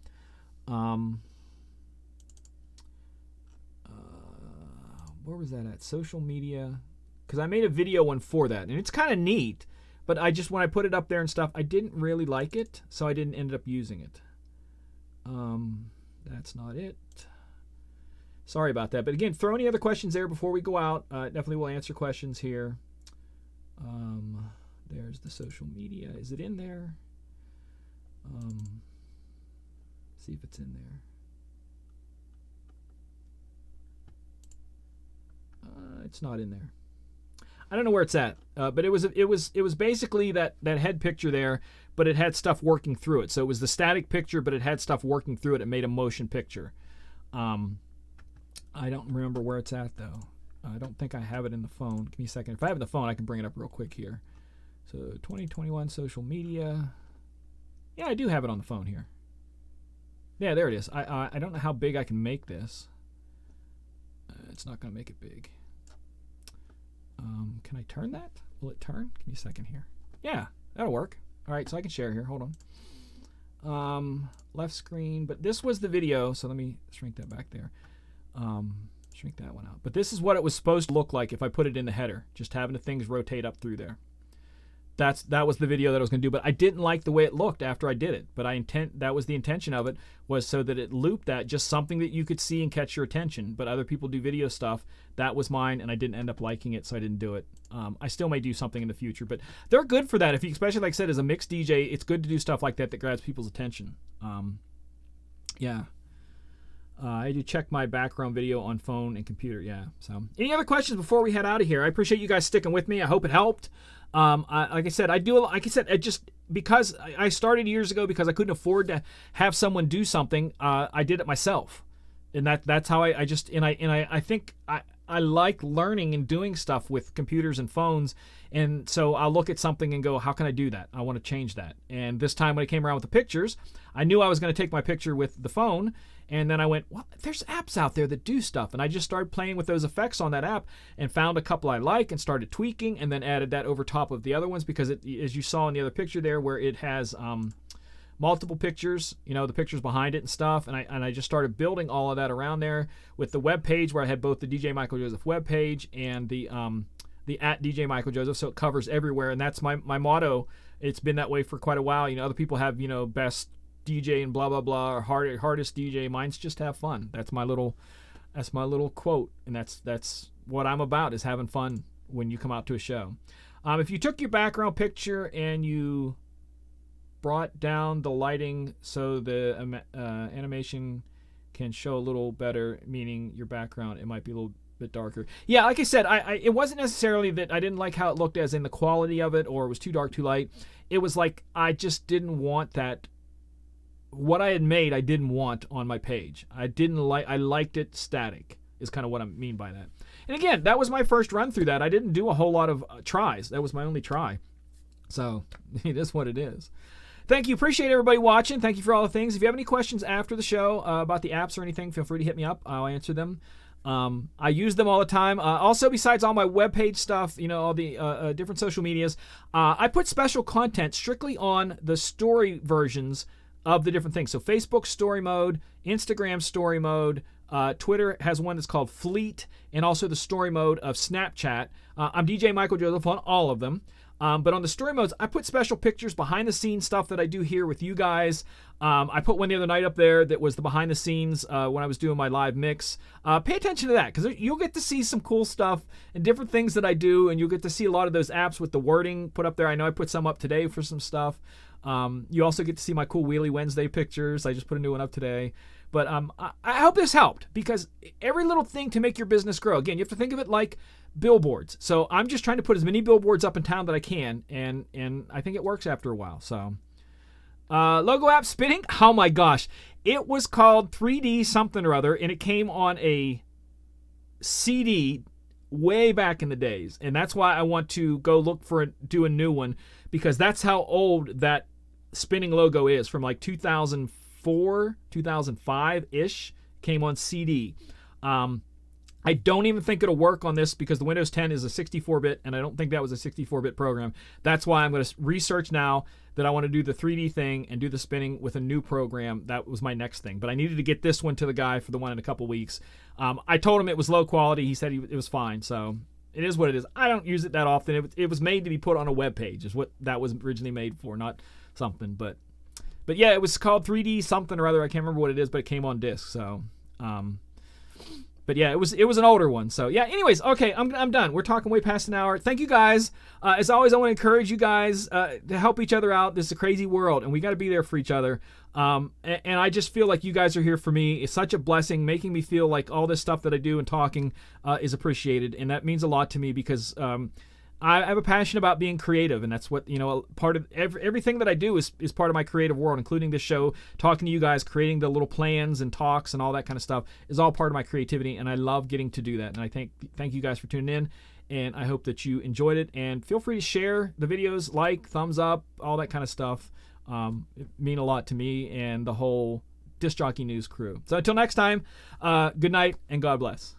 Where was that at? Social media. Because I made a video one for that, and it's kind of neat. But when I put it up there and stuff, I didn't really like it, so I didn't end up using it. That's not it. Sorry about that. But again, throw any other questions there before we go out. Definitely will answer questions here. There's the social media. Is it in there? See if it's in there. It's not in there. I don't know where it's at, but it was basically that head picture there, but it had stuff working through it. So it was the static picture, but it had stuff working through it. It made a motion picture. I don't remember where it's at though. I don't think I have it in the phone. Give me a second. If I have it in the phone, I can bring it up real quick here. So 2021 social media. Yeah, I do have it on the phone here. Yeah, there it is. I don't know how big I can make this. It's not going to make it big. Can I turn that? Will it turn? Give me a second here. Yeah, that'll work. All right, so I can share here. Hold on. Left screen. But this was the video, so let me shrink that back there. Shrink that one out. But this is what it was supposed to look like if I put it in the header. Just having the things rotate up through there. That was the video that I was going to do, but I didn't like the way it looked after I did it. But that was the intention of it, was so that it looped that, just something that you could see and catch your attention. But other people do video stuff. That was mine, and I didn't end up liking it, so I didn't do it. I still may do something in the future, but they're good for that. If you, especially like I said, as a mixed DJ, it's good to do stuff like that grabs people's attention. Yeah. I do check my background video on phone and computer. Yeah. So, any other questions before we head out of here? I appreciate you guys sticking with me. I hope it helped. Like I said, because I started years ago because I couldn't afford to have someone do something. I did it myself, and that's how I think I like learning and doing stuff with computers and phones. And so I'll look at something and go, how can I do that? I want to change that. And this time when it came around with the pictures, I knew I was going to take my picture with the phone. And then I went, well, there's apps out there that do stuff. And I just started playing with those effects on that app and found a couple I like and started tweaking, and then added that over top of the other ones, because it, as you saw in the other picture there, where it has multiple pictures, the pictures behind it and stuff. And I just started building all of that around there with the web page, where I had both the DJ Michael Joseph web page and the at DJ Michael Joseph, so it covers everywhere. And that's my motto. It's been that way for quite a while. Other people have, best DJ and blah blah blah, or hardest DJ. Mine's just have fun. That's my little quote, and that's what I'm about, is having fun when you come out to a show. If you took your background picture and you brought down the lighting so the animation can show a little better, meaning your background, it might be a little bit darker. Yeah, like I said, it wasn't necessarily that I didn't like how it looked, as in the quality of it, or it was too dark, too light. It was like I just didn't want that. What I had made, I didn't want on my page. I liked it static, is kind of what I mean by that. And again, that was my first run through that. I didn't do a whole lot of tries. That was my only try. So it is what it is. Thank you. Appreciate everybody watching. Thank you for all the things. If you have any questions after the show about the apps or anything, feel free to hit me up. I'll answer them. I use them all the time. Also, besides all my webpage stuff, all the different social medias, I put special content strictly on the story versions of the different things. So Facebook story mode, Instagram story mode, Twitter has one that's called Fleet, and also the story mode of Snapchat. I'm DJ Michael Joseph on all of them. But on the story modes, I put special pictures, behind the scenes stuff that I do here with you guys. I put one the other night up there that was the behind the scenes when I was doing my live mix. Pay attention to that, because you'll get to see some cool stuff and different things that I do, and you'll get to see a lot of those apps with the wording put up there. I know I put some up today for some stuff. You also get to see my cool Wheelie Wednesday pictures. I just put a new one up today. But I hope this helped, because every little thing to make your business grow. Again, you have to think of it like billboards. So I'm just trying to put as many billboards up in town that I can, and I think it works after a while. So logo app spinning. Oh my gosh. It was called 3D something or other, and it came on a CD way back in the days. And that's why I want to go look for do a new one, because that's how old that spinning logo is, from like 2004, 2005-ish, came on CD. I don't even think it'll work on this, because the Windows 10 is a 64-bit, and I don't think that was a 64-bit program. That's why I'm going to research now that I want to do the 3D thing and do the spinning with a new program. That was my next thing. But I needed to get this one to the guy for the one in a couple weeks. I told him it was low quality. He said it was fine. So it is what it is. I don't use it that often. It was made to be put on a web page, is what that was originally made for, not something. But yeah, it was called 3D something or other. I can't remember what it is, but it came on disc. So But yeah, it was an older one. So yeah. Anyways, okay, I'm done. We're talking way past an hour. Thank you guys. As always, I want to encourage you guys to help each other out. This is a crazy world, and we got to be there for each other. And I just feel like you guys are here for me. It's such a blessing, making me feel like all this stuff that I do and talking is appreciated, and that means a lot to me because I have a passion about being creative, and that's what, part of everything that I do is part of my creative world, including this show, talking to you guys, creating the little plans and talks and all that kind of stuff is all part of my creativity, and I love getting to do that. And I thank you guys for tuning in, and I hope that you enjoyed it, and feel free to share the videos, thumbs up, all that kind of stuff. It mean a lot to me and the whole Disc Jockey News crew. So until next time, good night and God bless.